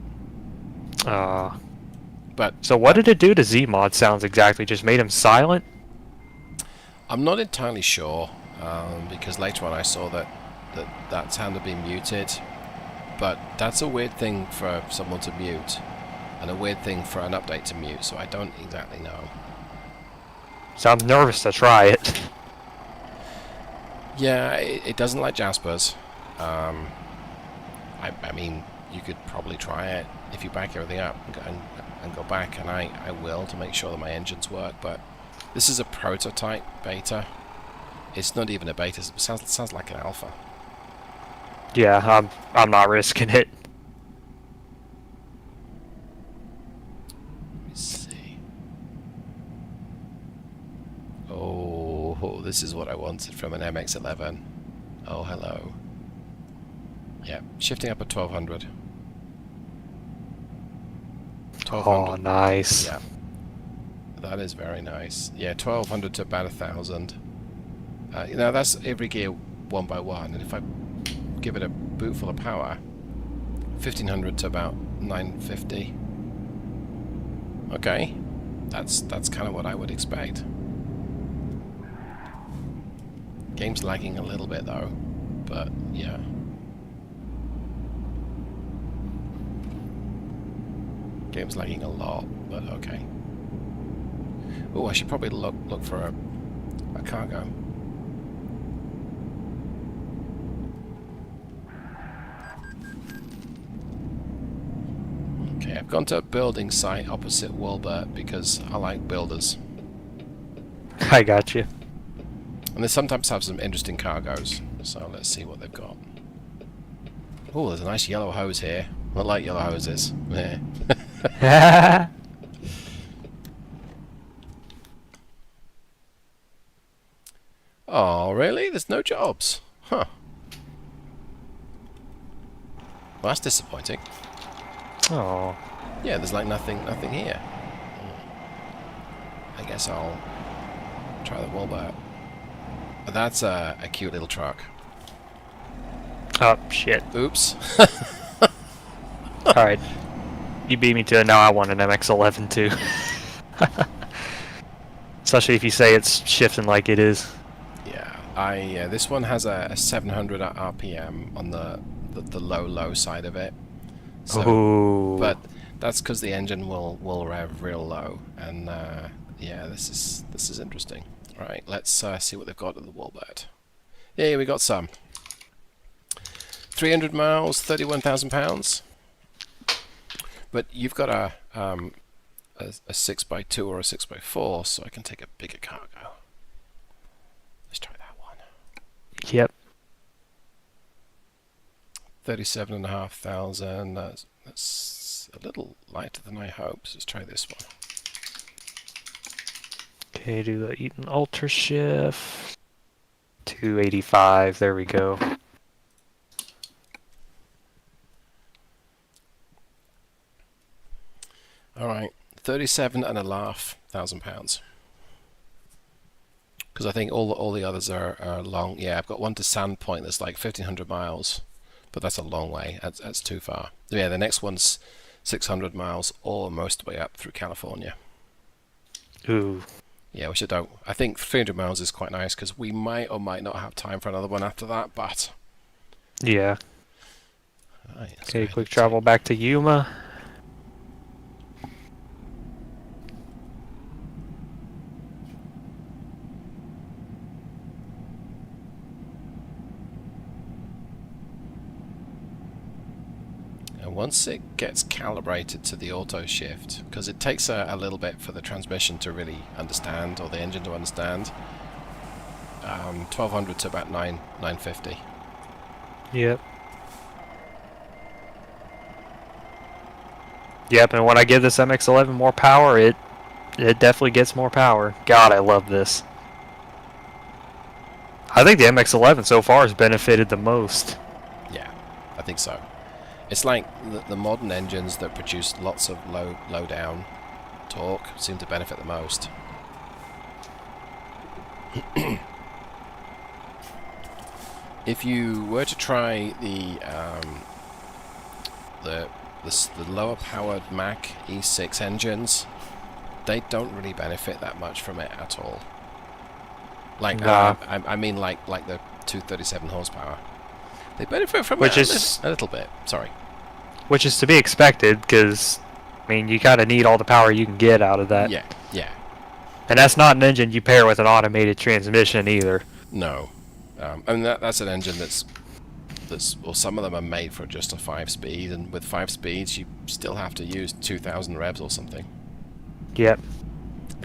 But So what did it do to Zmod sounds exactly? Just made him silent? I'm not entirely sure because later on I saw that sound had been muted. But that's a weird thing for someone to mute, and a weird thing for an update to mute. So I don't exactly know. So I'm nervous to try it. Yeah, it doesn't like Jasper's. I mean, you could probably try it if you back everything up and go back, and I will to make sure that my engines work. But this is a prototype beta. It's not even a beta. It sounds like an alpha. Yeah, I'm not risking it. Let me see. Oh, this is what I wanted from an MX-11. Oh, hello. Yeah, shifting up at 1200. 1200. Oh, nice. Yeah, that is very nice. Yeah, 1200 to about 1000. You know, that's every gear one by one, and if I give it a boot full of power, 1500 to about 950. Okay, that's kind of what I would expect. Game's lagging a little bit though, but yeah. Game's lagging a lot, but okay. Oh, I should probably look for a cargo. Okay, I've gone to a building site opposite Wilbert because I like builders. I got you. And they sometimes have some interesting cargoes, so let's see what they've got. Oh, there's a nice yellow hose here. I like yellow hoses. Yeah. Oh, really? There's no jobs? Huh. Well, that's disappointing. Oh. Yeah, there's like nothing here. I guess I'll try the Wilbur. But that's a cute little truck. Oh, shit. Oops. Alright. You beat me to it. Now I want an MX-11 too. Especially if you say it's shifting like it is. Yeah, this one has a 700 RPM on the low side of it. So, Ooh. but that's because the engine will rev real low, and yeah, this is interesting. All right, let's see what they've got at the Warbird. Yeah, we got some. 300 miles, 31,000 pounds. But you've got a 6x2 or a 6x4, so I can take a bigger cargo. Let's try that one. Yep. 37,500. That's a little lighter than I hoped. So let's try this one. Okay, do the Eaton Ultra Shift. 285. There we go. £37,500. Because I think all the others are long. Yeah, I've got one to Sandpoint that's like 1,500 miles, but that's a long way. That's too far. Yeah, the next one's 600 miles, or most of the way up through California. Ooh. Yeah, which I don't. I think 300 miles is quite nice because we might or might not have time for another one after that. But Yeah. right, Okay, quick travel back to Yuma. And once it gets calibrated to the auto shift, because it takes a little bit for the transmission to really understand, or the engine to understand, 1200 to about 950. Yep. Yep, and when I give this MX-11 more power, it definitely gets more power. God, I love this. I think the MX-11 so far has benefited the most. Yeah, I think so. It's like the modern engines that produce lots of low down torque seem to benefit the most. If you were to try the lower powered Mack E6 engines, they don't really benefit that much from it at all. Like Nah. I mean like the 237 horsepower. They benefit from Which it is- a little bit. Sorry. Which is to be expected, because, I mean, you kind of need all the power you can get out of that. Yeah, yeah. And that's not an engine you pair with an automated transmission either. No. I mean that's an engine that's well, some of them are made for just a 5-speed, and with 5 speeds you still have to use 2,000 revs or something. Yep.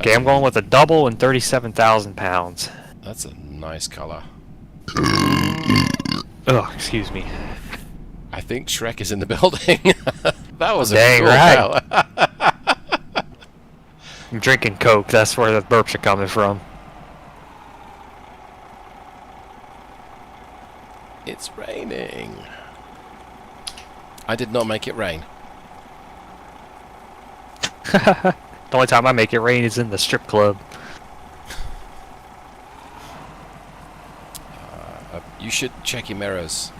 Okay, I'm going with a double and 37,000 pounds. That's a nice color. Oh, excuse me. I think Shrek is in the building. That was Dang a cool right. bell. I'm drinking Coke, that's where the burps are coming from. It's raining. I did not make it rain. The only time I make it rain is in the strip club. You should check your mirrors.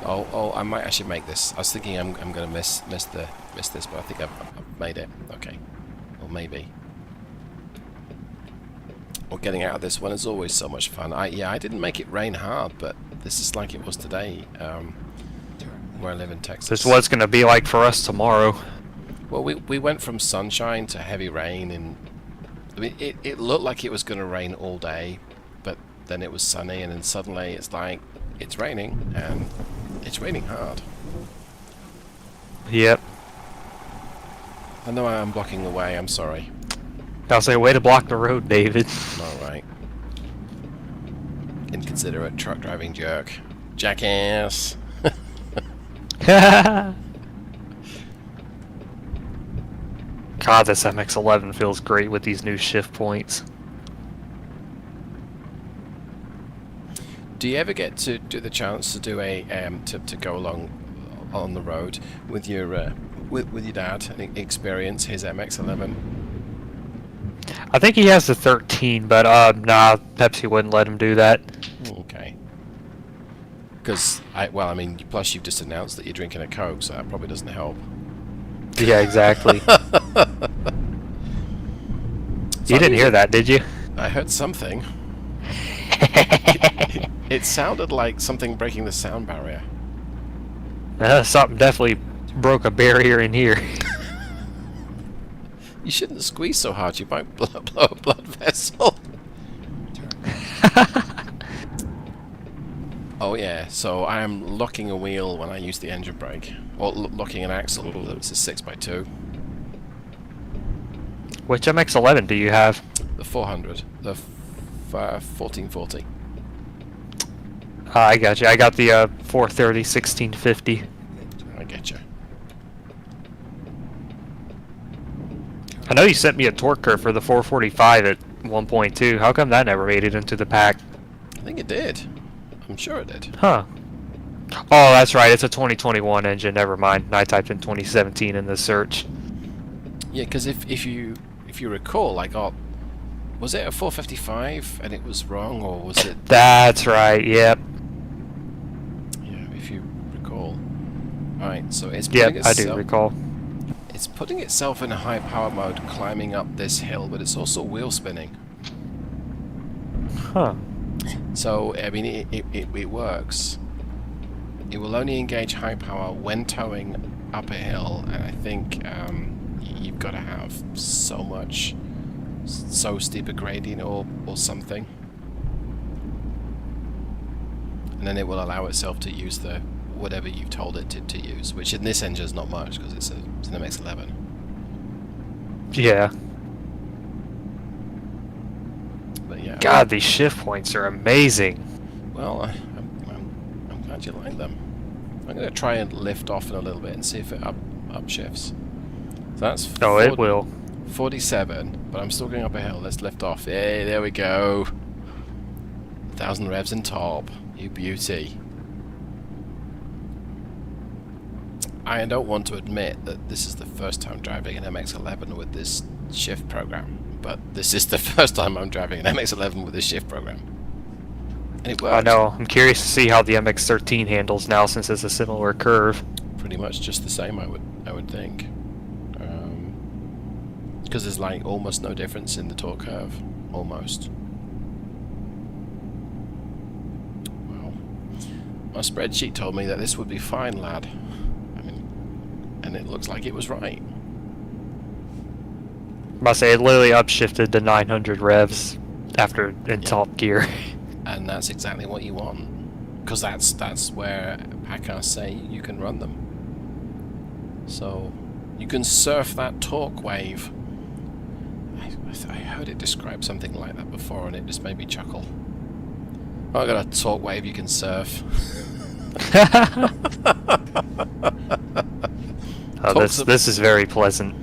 Oh, I might actually make this. I was thinking I'm gonna miss this, but I think I've made it. Okay, or maybe. Well, getting out of this one is always so much fun. I didn't make it rain hard, but this is like it was today, where I live in Texas. This is what it's going to be like for us tomorrow. Well, we went from sunshine to heavy rain, and I mean it looked like it was going to rain all day, but then it was sunny, and then suddenly it's like it's raining, and it's raining hard. Yep. I know I'm blocking the way. I'm sorry. I'll say, way to block the road, David. All right. Inconsiderate truck driving jerk. Jackass. God, this MX-11 feels great with these new shift points. Do you ever get to do the chance to do a to go along on the road with your dad and experience his MX-11? I think he has the 13, but nah, Pepsi wouldn't let him do that. Okay. Because I mean, plus you've just announced that you're drinking a Coke, so that probably doesn't help. Yeah, exactly. So You didn't hear that, did you? I heard something. It sounded like something breaking the sound barrier. Something definitely broke a barrier in here. You shouldn't squeeze so hard, you might blow a blood vessel. Oh yeah, so I am locking a wheel when I use the engine brake. Or locking an axle, it's a 6x2. Which MX-11 do you have? The 400. The 1440. I got you. I got the 430 1650. I get you. I know you sent me a torque curve for the 445 at 1.2. How come that never made it into the pack? I think it did. I'm sure it did. Huh. Oh, that's right. It's a 2021 engine. Never mind. I typed in 2017 in the search. Yeah, because if you recall, I got, was it a 455 and it was wrong, or was it? That's right. Yep. Yeah, if you recall. Alright, so it's Yep. putting I do itself, recall. it's putting itself in a high power mode, climbing up this hill, but it's also wheel spinning. Huh. So I mean, it works. It will only engage high power when towing up a hill, and I think you've got to have so steep a gradient or something, and then it will allow itself to use the whatever you've told it to use, which in this engine is not much because it's an MX-11. Yeah. But yeah, God, these shift points are amazing. well, I'm glad you like them. I'm going to try and lift off in a little bit and see if it upshifts. So that's Oh, it will. 47, but I'm still going up a hill. Let's lift off. Hey, there we go. 1,000 revs in top. You beauty. I don't want to admit that this is the first time driving an MX-11 with this shift program, but this is the first time I'm driving an MX-11 with this shift program. And it works. I know. I'm curious to see how the MX-13 handles now, since it's a similar curve. Pretty much just the same, I would think. Because there's like almost no difference in the torque curve. Almost. Well, my spreadsheet told me that this would be fine, lad. I mean, and it looks like it was right. Must say, it literally upshifted to 900 revs after in top gear. And that's exactly what you want, because that's where Packers say you can run them. So you can surf that torque wave. I heard it describe something like that before, and it just made me chuckle. I got a torque wave you can surf. Oh, this is very pleasant.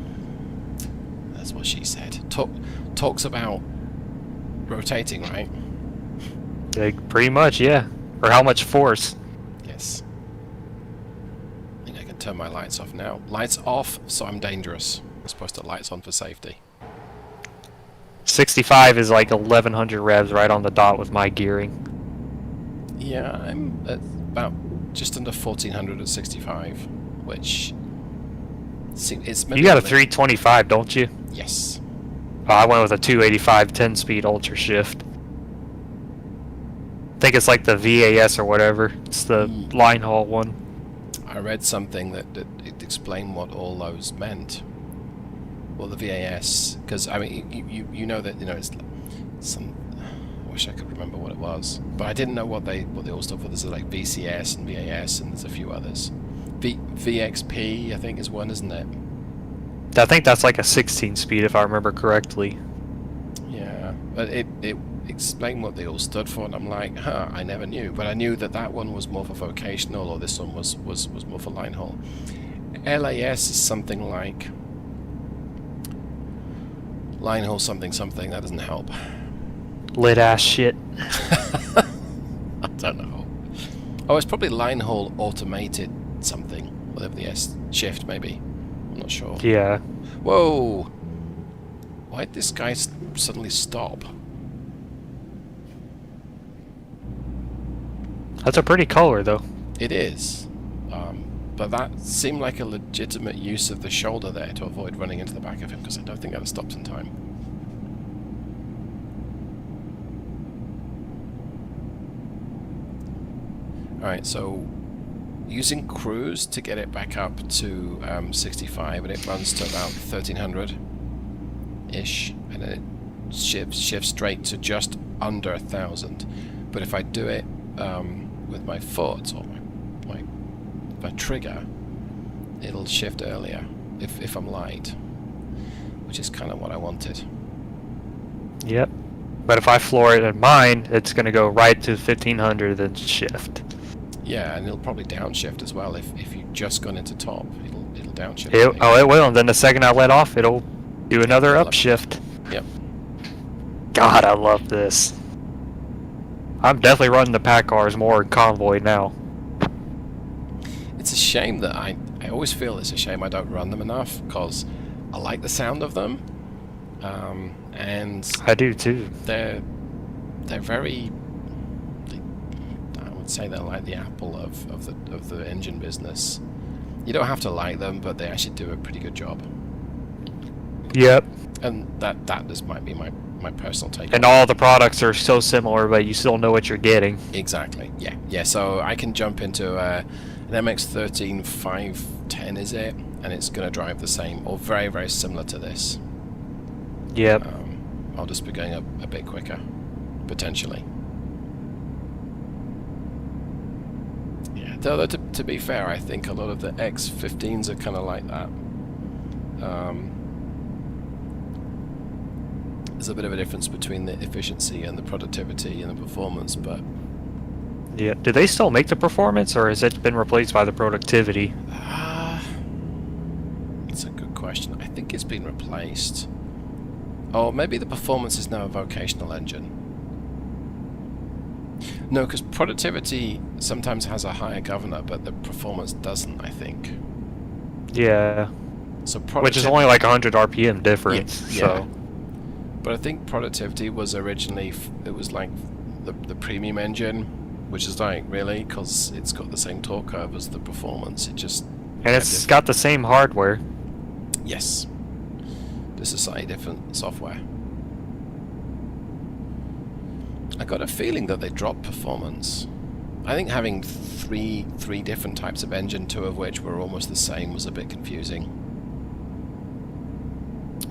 That's what she said. Talks about rotating, right? Like, pretty much, yeah. Or how much force. Yes. I think I can turn my lights off now. Lights off, so I'm dangerous. As opposed to lights on for safety. 65 is like 1100 revs right on the dot with my gearing. Yeah, I'm at about just under 1400 at 65, which it's You got a 325, don't you? Yes. I went with a 285 10-speed ultra shift. I think it's like the VAS or whatever. It's the line haul one. I read something that it explained what all those meant. Well, the VAS, because I mean, you know that, you know, it's some. I wish I could remember what it was, but I didn't know what they all stood for. There's like VCS and VAS, and there's a few others. VXP, I think, is one, isn't it? I think that's like a 16-speed, if I remember correctly. Yeah, but it explained what they all stood for, and I'm like, huh, I never knew. But I knew that one was more for vocational, or this one was more for line haul. LAS is something like line haul something. That doesn't help. Lit ass shit. I don't know. Oh, it's probably line haul automated something. Whatever the S shift, maybe. I'm not sure. Yeah. Whoa! Why'd this guy suddenly stop? That's a pretty color, though. It is. But that seemed like a legitimate use of the shoulder there to avoid running into the back of him, because I don't think that stops in time. Alright, so using cruise to get it back up to 65, and it runs to about 1300-ish, and then it shifts straight to just under 1000. But if I do it with my foot or my trigger, it'll shift earlier if I'm light, which is kind of what I wanted. Yep. But if I floor it in mine, it's going to go right to 1500, then shift. Yeah, and it'll probably downshift as well. If you've just gone into top, it'll downshift. It will, and then the second I let off, it'll do another upshift. Yep. God, I love this. I'm definitely running the pack cars more in convoy now. It's a shame that I always feel it's a shame I don't run them enough, because I like the sound of them, and I do too. they're very. I would say they're like the Apple of the engine business. You don't have to like them, but they actually do a pretty good job. Yep. And that just might be my personal take. And all the products are so similar, but you still know what you're getting. Exactly. Yeah. So I can jump into an MX-13 510, is it? And it's going to drive the same or very, very similar to this. Yep. I'll just be going a bit quicker, potentially. Yeah. Though to be fair, I think a lot of the X15s are kind of like that. There's a bit of a difference between the efficiency and the productivity and the performance, but Yeah. Do they still make the performance, or has it been replaced by the productivity? it's a good question. I think it's been replaced. Oh, maybe the performance is now a vocational engine. No, because productivity sometimes has a higher governor, but the performance doesn't, I think. Yeah. So Which is only like 100 RPM difference. Yeah. So. But I think productivity was originally, it was like the premium engine, which is like, really? Because it's got the same torque curve as the performance. It just... And it's got the same hardware. Yes. Just a slightly different software. I got a feeling that they dropped performance. I think having three different types of engine, two of which were almost the same, was a bit confusing.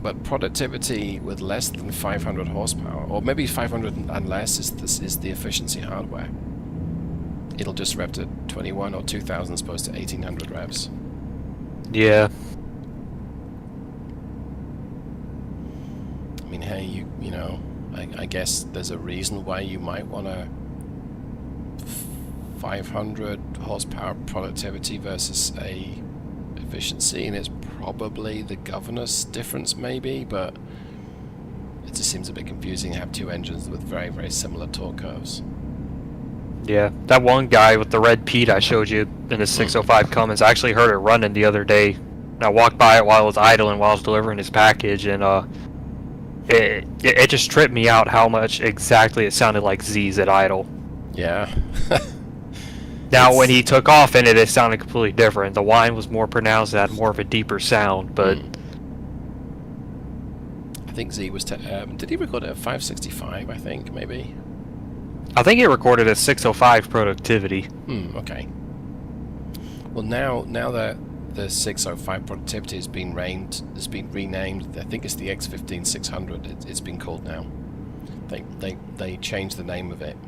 But productivity with less than 500 horsepower, or maybe 500 and less, is the efficiency hardware. It'll just rev to 21 or 2000 as opposed to 1800 revs. Yeah. I mean, hey, you know, I guess there's a reason why you might want a 500 horsepower productivity versus a efficiency, and it's probably the governance difference, maybe, but it just seems a bit confusing to have two engines with very, very similar torque curves. Yeah. That one guy with the red Pete I showed you in the 605 Cummins, I actually heard it running the other day. And I walked by it while it was idling while I was delivering his package, and it just tripped me out how much exactly it sounded like Z's at idle. Yeah. Now, when he took off in it, it sounded completely different. The whine was more pronounced, it had more of a deeper sound, but... I think Z was... did he record it at 565, I think, maybe? I think he recorded at 605 productivity. Okay. Well, now that the 605 productivity has been renamed, I think it's the X15 600, it's been called now. They changed the name of it.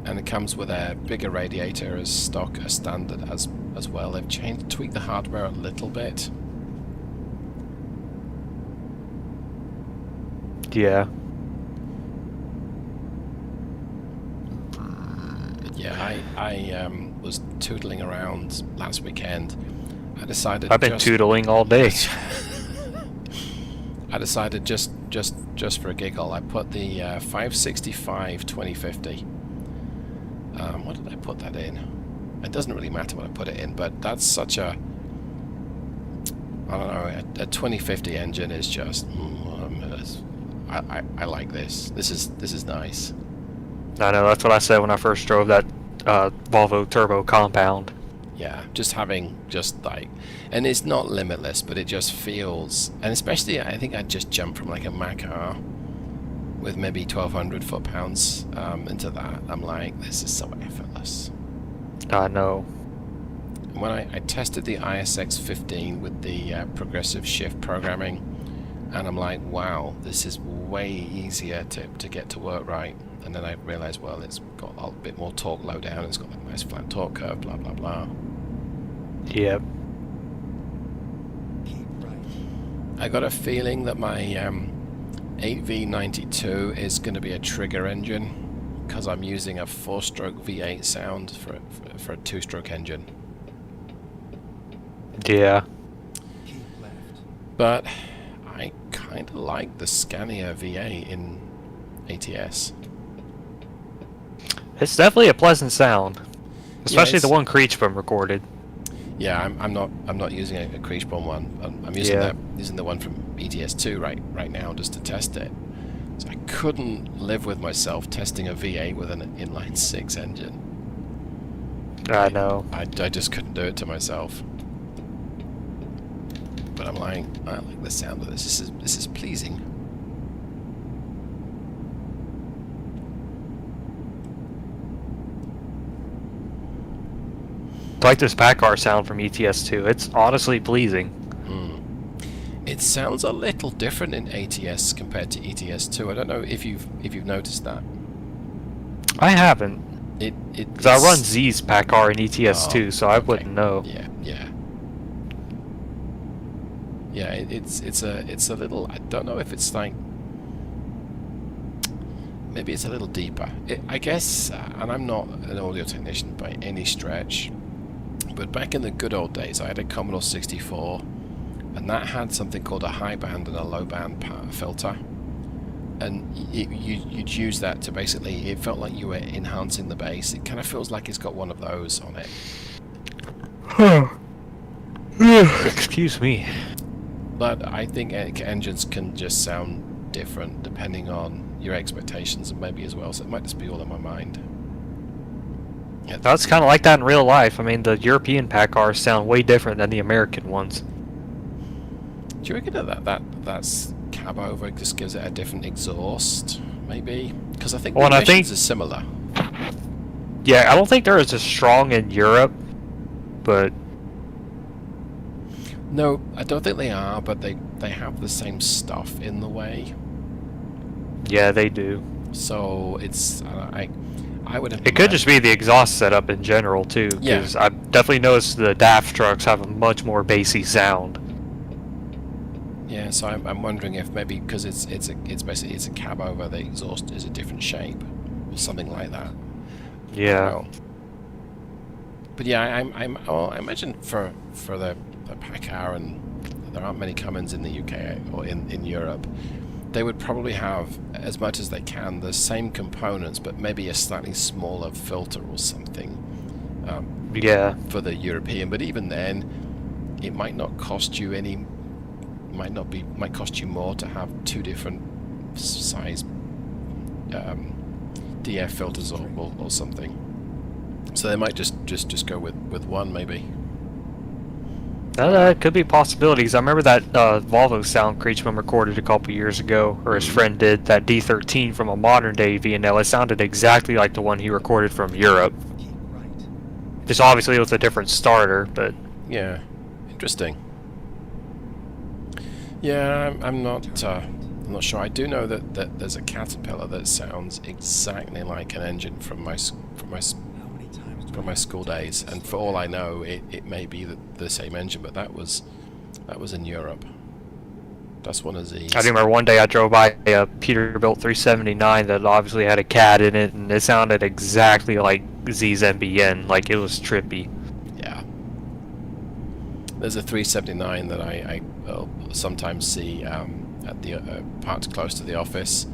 And it comes with a bigger radiator as stock, as standard as well. They've tweaked the hardware a little bit. Yeah. Yeah, I was tootling around last weekend. I decided I've been tootling all day. I decided just for a giggle, I put the 565 2050. What did I put that in? It doesn't really matter what I put it in, but that's such a... I don't know, a 2050 engine is just... I like this. This is nice. I know, that's what I said when I first drove that Volvo Turbo Compound. Yeah, just having like... And it's not limitless, but it just feels... And especially, I think I'd just jumped from like a Macar with maybe 1,200 foot-pounds into that. I'm like, this is so effortless. I know. When I tested the ISX 15 with the progressive shift programming, and I'm like, wow, this is way easier to get to work right. And then I realized, well, it's got a bit more torque low down, it's got a nice flat torque curve, blah blah blah. Yep. I got a feeling that my 8V92 is going to be a trigger engine, because I'm using a 4-stroke V8 sound for a 2-stroke engine. Yeah. But I kind of like the Scania V8 in ATS. It's definitely a pleasant sound. Especially it's- the one Creechbum recorded. Yeah, I'm not using a Creechborn one. I'm using Yeah. the one from ETS2 right now just to test it. So I couldn't live with myself testing a V8 with an inline six engine. I know. I just couldn't do it to myself. But I'm like, I like the sound of this. This is pleasing. I like this Packard sound from ETS2. It's honestly pleasing. It sounds a little different in ATS compared to ETS2. I don't know if you've noticed that. I haven't. Because I run Z's Packard in ETS2, so I wouldn't know. Yeah. It's a little. I don't know if it's like. Maybe it's a little deeper. I guess, and I'm not an audio technician by any stretch, but back in the good old days, I had a Commodore 64. And that had something called a high band and a low band filter, and you'd use that to basically. It felt like you were enhancing the bass. It kind of feels like it's got one of those on it. Excuse me. But I think engines can just sound different depending on your expectations and maybe as well. So it might just be all in my mind. Yeah, That's kind of like that in real life. I mean, the European Packards sound way different than the American ones. do you reckon that's cab over just gives it a different exhaust? Maybe because I think the emissions are similar. Yeah, I don't think they're as strong in Europe, but No, I don't think they are, but they have the same stuff in the way. yeah, they do. So it's I would. It could just be the exhaust setup in general too, because Yeah. I've definitely noticed the DAF trucks have a much more bassy sound. Yeah, so I'm wondering if maybe because it's basically it's a cab over, the exhaust is a different shape or something like that. Yeah. But yeah, I imagine for the Packard, and there aren't many Cummins in the UK or in Europe. They would probably have, as much as they can, the same components, but maybe a slightly smaller filter or something. Yeah. For the European, but even then, it might not cost you any. Might cost you more to have two different size DF filters or something. So they might just go with one maybe. That could be possibilities. I remember that Volvo sound Creechman recorded a couple years ago, or his friend did, that D13 from a modern day V&L. It sounded exactly like the one he recorded from Europe. Just obviously with a different starter, but... Yeah, interesting. Yeah, I'm not sure. I do know that there's a Caterpillar that sounds exactly like an engine from my school days, and for all I know, it may be the same engine, but that was in Europe. That's one of these. I do remember one day I drove by a Peterbilt 379 that obviously had a cat in it, and it sounded exactly like Z's MBN, like it was trippy. Yeah. There's a 379 that I sometimes see at the parts close to the office,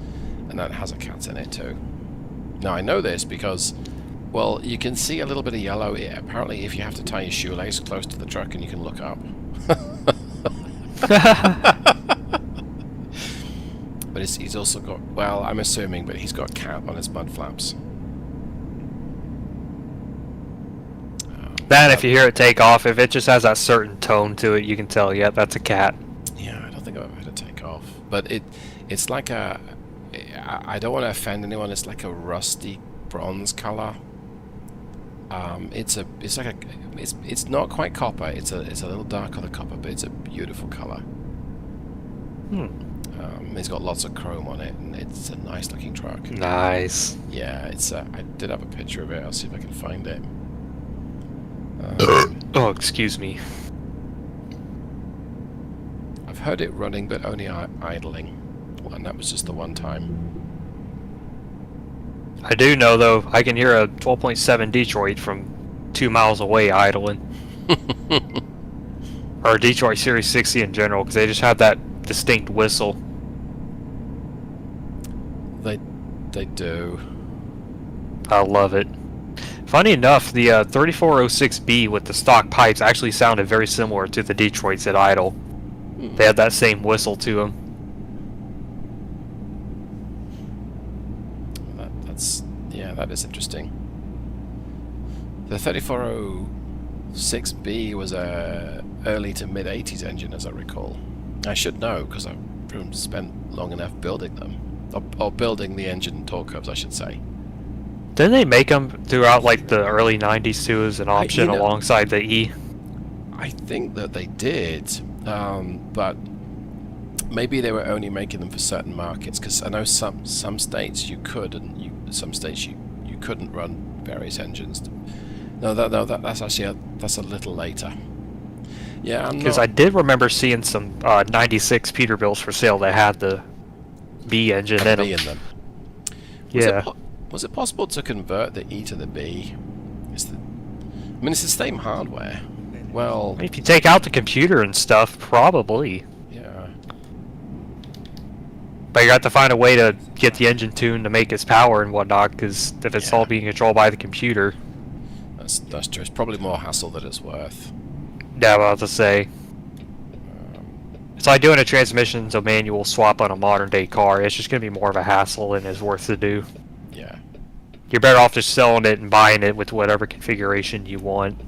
and that has a cat in it too. Now I know this because, well, you can see a little bit of yellow. Apparently, if you have to tie your shoelace close to the truck, and you can look up. But he's also got, well, I'm assuming, but he's got cat on his mud flaps. Then if you hear it take off, if it just has that certain tone to it, you can tell, yeah, that's a cat. Yeah, I don't think I've ever had it take off. But it's like a, I don't want to offend anyone, it's like a rusty bronze color. It's not quite copper, it's a little darker than copper, but it's a beautiful color. It's got lots of chrome on it, and it's a nice looking truck. Nice. Yeah, I did have a picture of it. I'll see if I can find it. Oh, excuse me. I've heard it running, but only idling. Well, and that was just the one time. I do know, though, I can hear a 12.7 Detroit from 2 miles away idling. Or a Detroit Series 60 in general, because they just have that distinct whistle. They do. I love it. Funny enough, the 3406B with the stock pipes actually sounded very similar to the Detroits at idle. They had that same whistle to them. That is interesting. The 3406B was a early to mid 80s engine, as I recall. I should know because I've spent long enough building them, or building the engine torque curves, I should say. Didn't they make them throughout like the early 90s too as an option alongside the E? I think that they did, but maybe they were only making them for certain markets, because I know some states you could, and some states you couldn't run various engines. That's actually that's a little later. Yeah, because I did remember seeing some 96 Peterbilts for sale that had the B engine in them. Yeah. Was it possible to convert the E to the B? It's the same hardware. Well, if you take out the computer and stuff, probably. Yeah. But you have to find a way to get the engine tuned to make its power and whatnot, because if it's all being controlled by the computer... That's true. It's probably more hassle than it's worth. Yeah, well, to say. It's like doing a transmission to manual swap on a modern day car. It's just going to be more of a hassle than it's worth to do. Yeah. You're better off just selling it and buying it with whatever configuration you want.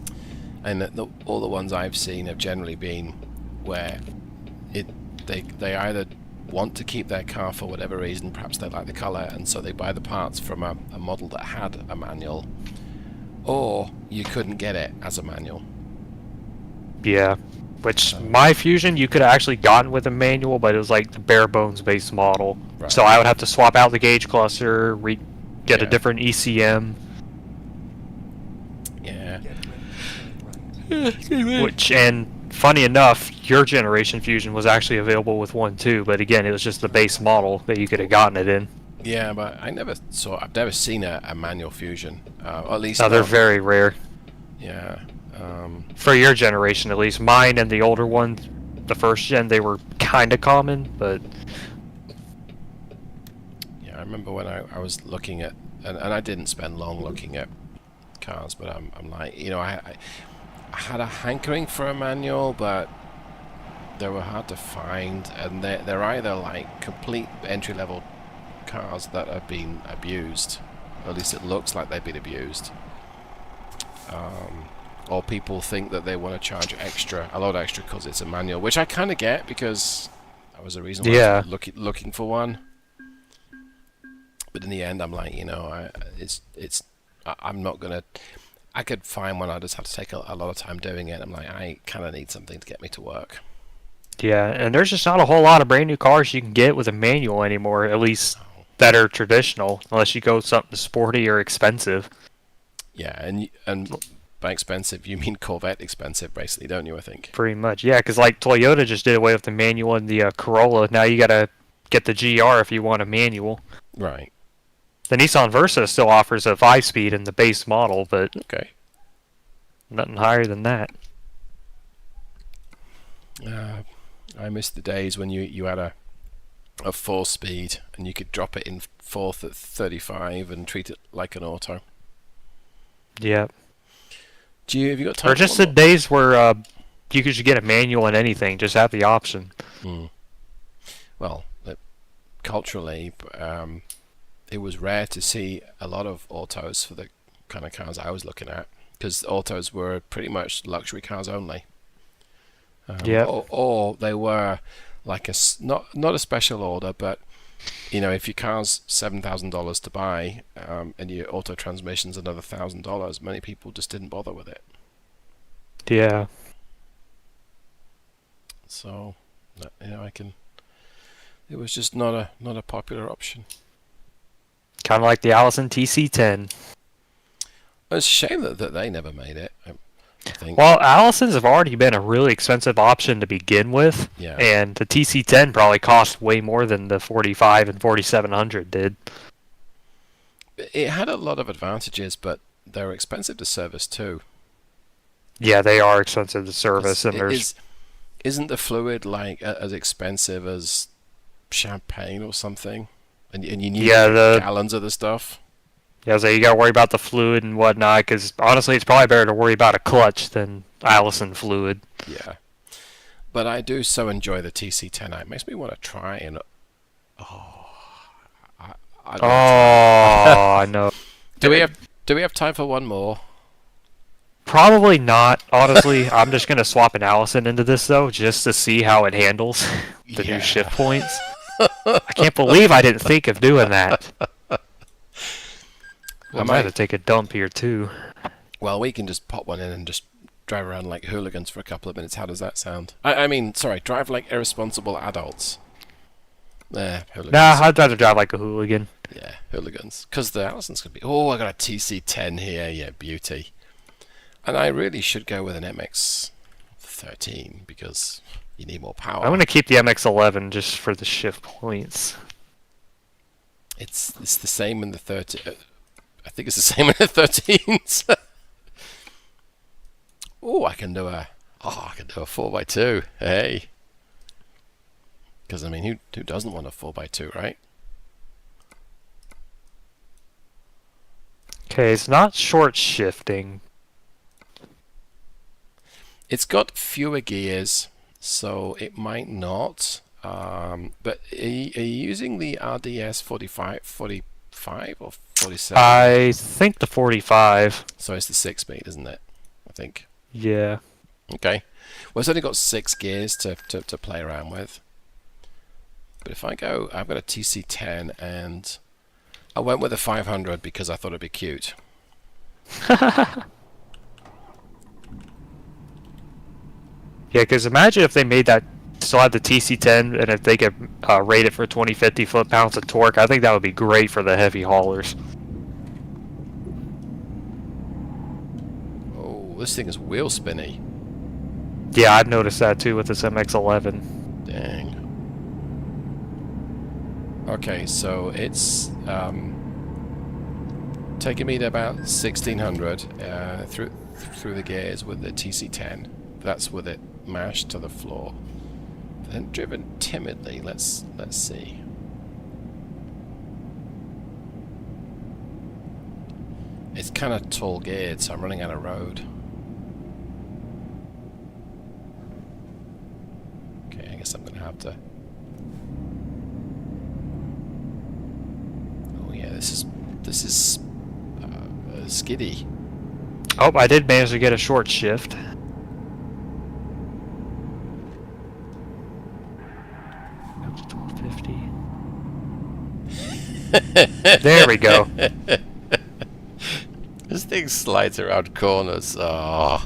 And all the ones I've seen have generally been where they either want to keep their car for whatever reason, perhaps they like the colour, and so they buy the parts from a model that had a manual, or you couldn't get it as a manual. Yeah, which my Fusion you could have actually gotten with a manual, but it was like the bare bones based model. Right. So I would have to swap out the gauge cluster, get a different ECM. Yeah. Which, and funny enough, your generation Fusion was actually available with one too, but again, it was just the base model that you could have gotten it in. Yeah, but I've never seen a manual Fusion, or at least. No, they're very rare. Yeah. For your generation, at least. Mine and the older one, the first gen, they were kind of common, but... Yeah, I remember when I was looking at... And I didn't spend long looking at cars, but I'm like, I had a hankering for a manual, but they were hard to find, and they're either like complete entry-level cars that have been abused, or at least it looks like they've been abused. Or people think that they want to charge a lot extra because it's a manual, which I kind of get, because that was the reason why I was looking for one. But in the end, I'm like, I'm not gonna. I could find one. I just have to take a lot of time doing it. I'm like, I kind of need something to get me to work. Yeah, and there's just not a whole lot of brand new cars you can get with a manual anymore, at least that are traditional, unless you go something sporty or expensive. Yeah, and by expensive, you mean Corvette expensive, basically, don't you, I think? Pretty much, yeah, because like Toyota just did away with the manual in the Corolla. Now you gotta get the GR if you want a manual. Right. The Nissan Versa still offers a 5-speed in the base model, but nothing higher than that. I miss the days when you had a 4-speed and you could drop it in fourth at 35 and treat it like an auto. Yeah. Have you got time? Or just the days where you could just get a manual in anything, just have the option. Well, culturally, it was rare to see a lot of autos for the kind of cars I was looking at, because autos were pretty much luxury cars only. Or they were like not a special order, but if your car's $7,000 to buy, and your auto transmission's another $1,000, many people just didn't bother with it. Yeah. So, it was just not a popular option. Kind of like the Allison TC10. It's a shame that they never made it, I think. Well, Allisons have already been a really expensive option to begin with, and the TC10 probably cost way more than the 45 and 4700 did. It had a lot of advantages, but they're expensive to service too. Yeah, they are expensive to service, isn't the fluid like as expensive as champagne or something? And you need gallons of the stuff. Yeah, so you gotta worry about the fluid and whatnot, because honestly, it's probably better to worry about a clutch than Allison fluid. Yeah. But I do so enjoy the TC10. It makes me want to try and... Oh, I'd Oh, want to try. I know. Do we have time for one more? Probably not. Honestly, I'm just gonna swap an Allison into this though, just to see how it handles the Yeah. new shift points. I can't believe I didn't think of doing that. I might have to take a dump here too. Well, we can just pop one in and just drive around like hooligans for a couple of minutes. How does that sound? I mean, sorry, drive like irresponsible adults. Hooligans. Nah, I'd rather drive like a hooligan. Yeah, hooligans. Because the Allison's going to be... Oh, I got a TC10 here. Yeah, beauty. And I really should go with an MX-13 because you need more power. I'm gonna keep the MX-11 just for the shift points. It's the same in the 13... I think it's the same in the 13s. Oh, I can do a 4x2. Hey. Because, I mean, who doesn't want a 4x2, right? Okay, it's not short shifting. It's got fewer gears, so it might not. But are you using the RDS 45 or 47? I think the 45. So it's the 6-speed, isn't it? I think. Yeah. Okay. Well, it's only got 6 gears to play around with. But if I go, I've got a TC10 and I went with a 500 because I thought it'd be cute. Yeah, because imagine if they made that still had the TC10 and if they could rate it for 2050 foot-pounds of torque, I think that would be great for the heavy haulers. Oh, this thing is wheel spinny. Yeah, I've noticed that too with this MX-11. Dang. Okay, so it's taking me to about 1600 through the gears with the TC10. That's with it mashed to the floor. Then driven timidly. Let's see. It's kind of tall geared, so I'm running out of road. Okay, I guess I'm gonna have to. Oh yeah, this is skiddy. Oh, I did manage to get a short shift. Up to 1250. There we go. This thing slides around corners. Oh.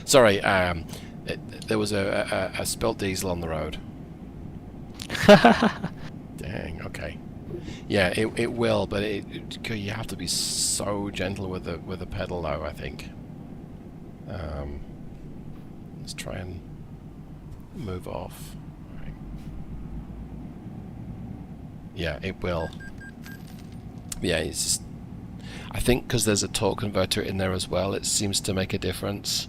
Sorry, there was a spilt diesel on the road. Dang. Okay. Yeah, it will, but you have to be so gentle with the pedal, though. I think. Let's try and move off. Right. Yeah, it will. Yeah, it's just, I think because there's a torque converter in there as well, it seems to make a difference.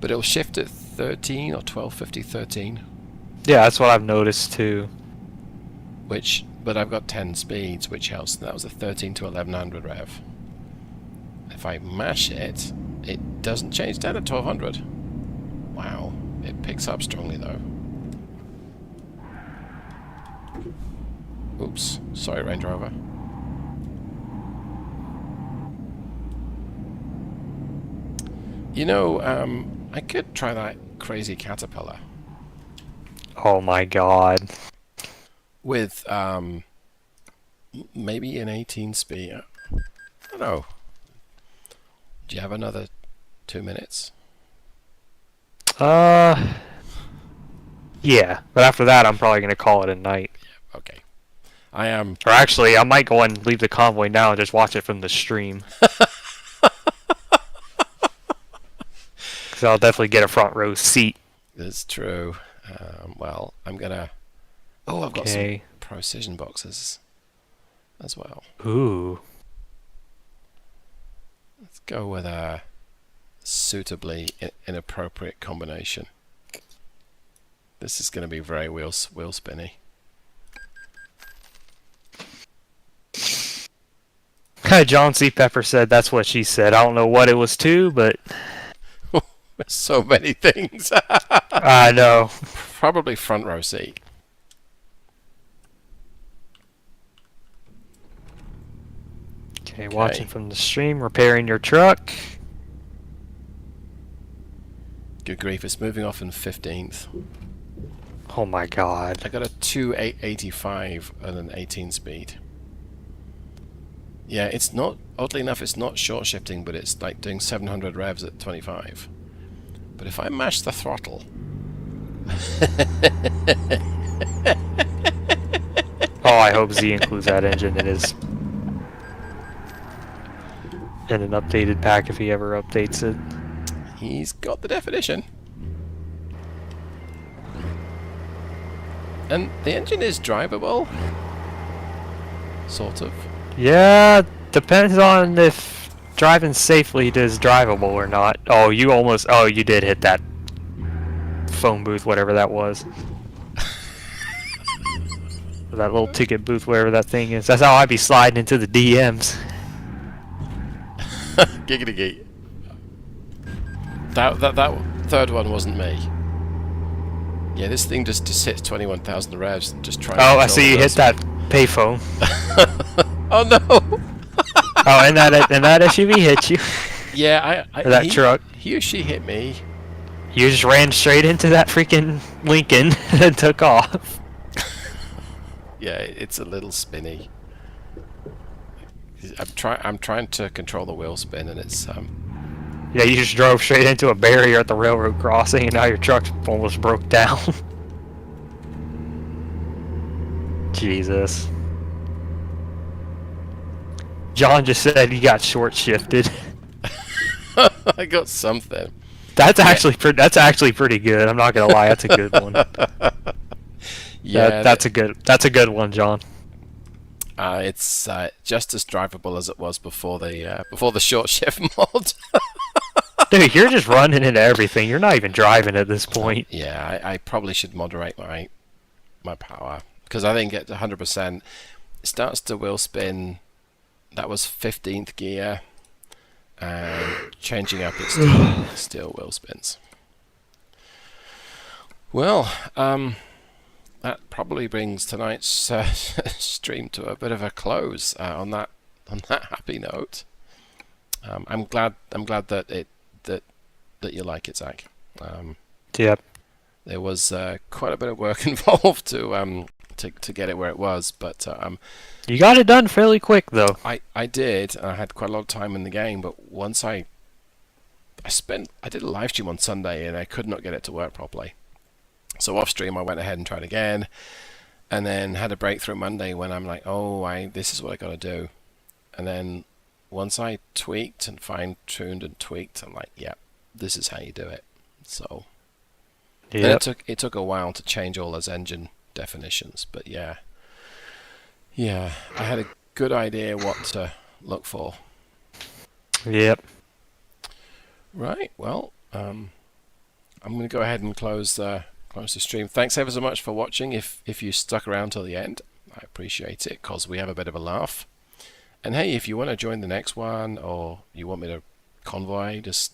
But it'll shift at 13 or 1250 13. Yeah, that's what I've noticed too. But I've got 10 speeds, which helps. That was a 13 to 1100 rev. If I mash it, it doesn't change down to 1200. Wow, it picks up strongly though. Oops, sorry, Range Rover. You know, I could try that crazy Caterpillar Oh my god. with maybe an 18 speed. I don't know. Do you have another 2 minutes? Yeah, but after that I'm probably gonna call it a night. Okay. I am. Or actually, I might go and leave the convoy now and just watch it from the stream. Because I'll definitely get a front row seat. That's true. Well, I'm gonna. Oh, I've got some Okay. precision boxes as well. Ooh. Let's go with a suitably inappropriate combination. This is going to be very wheel spinny. John C. Pepper said that's what she said. I don't know what it was to, but So many things. I know. Probably front row seat. Okay, watching from the stream, repairing your truck. Good grief, it's moving off in 15th. Oh my god. I got a 2.85 and an 18 speed. Yeah, it's not, oddly enough, it's not short shifting, but it's like doing 700 revs at 25. But if I mash the throttle... Oh, I hope Z includes that engine in his... in an updated pack if he ever updates it. He's got the definition. And the engine is drivable. Sort of. Yeah, depends on if driving safely is drivable or not. Oh, you almost... Oh, you did hit that phone booth, whatever that was. Or that little ticket booth, whatever that thing is. That's how I'd be sliding into the DMs. Giggity geet. That third one wasn't me. Yeah, this thing just hits 21,000 revs and just tries. Oh, I see you hit that payphone. Oh no! Oh, and that SUV hit you. Yeah, Or that truck. He or she hit me. You just ran straight into that freaking Lincoln and took off. Yeah, it's a little spinny. I'm trying to control the wheel spin, and it's Yeah, you just drove straight into a barrier at the railroad crossing, and now your truck almost broke down. Jesus. John just said he got short shifted. I got something. That's actually pretty good. I'm not gonna lie, that's a good one. Yeah, that's a good one, John. It's just as drivable as it was before the short shift mod. Dude, you're just running into everything. You're not even driving at this point. Yeah, I probably should moderate my power, because I think at 100% it starts to wheel spin. That was 15th gear, and changing up it still wheel spins. Well, that probably brings tonight's stream to a bit of a close. On that happy note, I'm glad that you like it, Zach. Yep. There was quite a bit of work involved to get it where it was, but You got it done fairly quick, though. I did. I had quite a lot of time in the game, but once I did a live stream on Sunday and I could not get it to work properly. So off stream, I went ahead and tried again, and then had a breakthrough Monday when I'm like, oh, this is what I got to do. And then once I tweaked and fine-tuned and tweaked, I'm like, yeah, this is how you do it. So Yep. it took a while to change all those engine definitions, but yeah, I had a good idea what to look for. Yep. Right. Well, I'm going to go ahead and close the stream. Thanks ever so much for watching. If you stuck around till the end, I appreciate it, because we have a bit of a laugh. And hey, if you want to join the next one, or you want me to convoy, just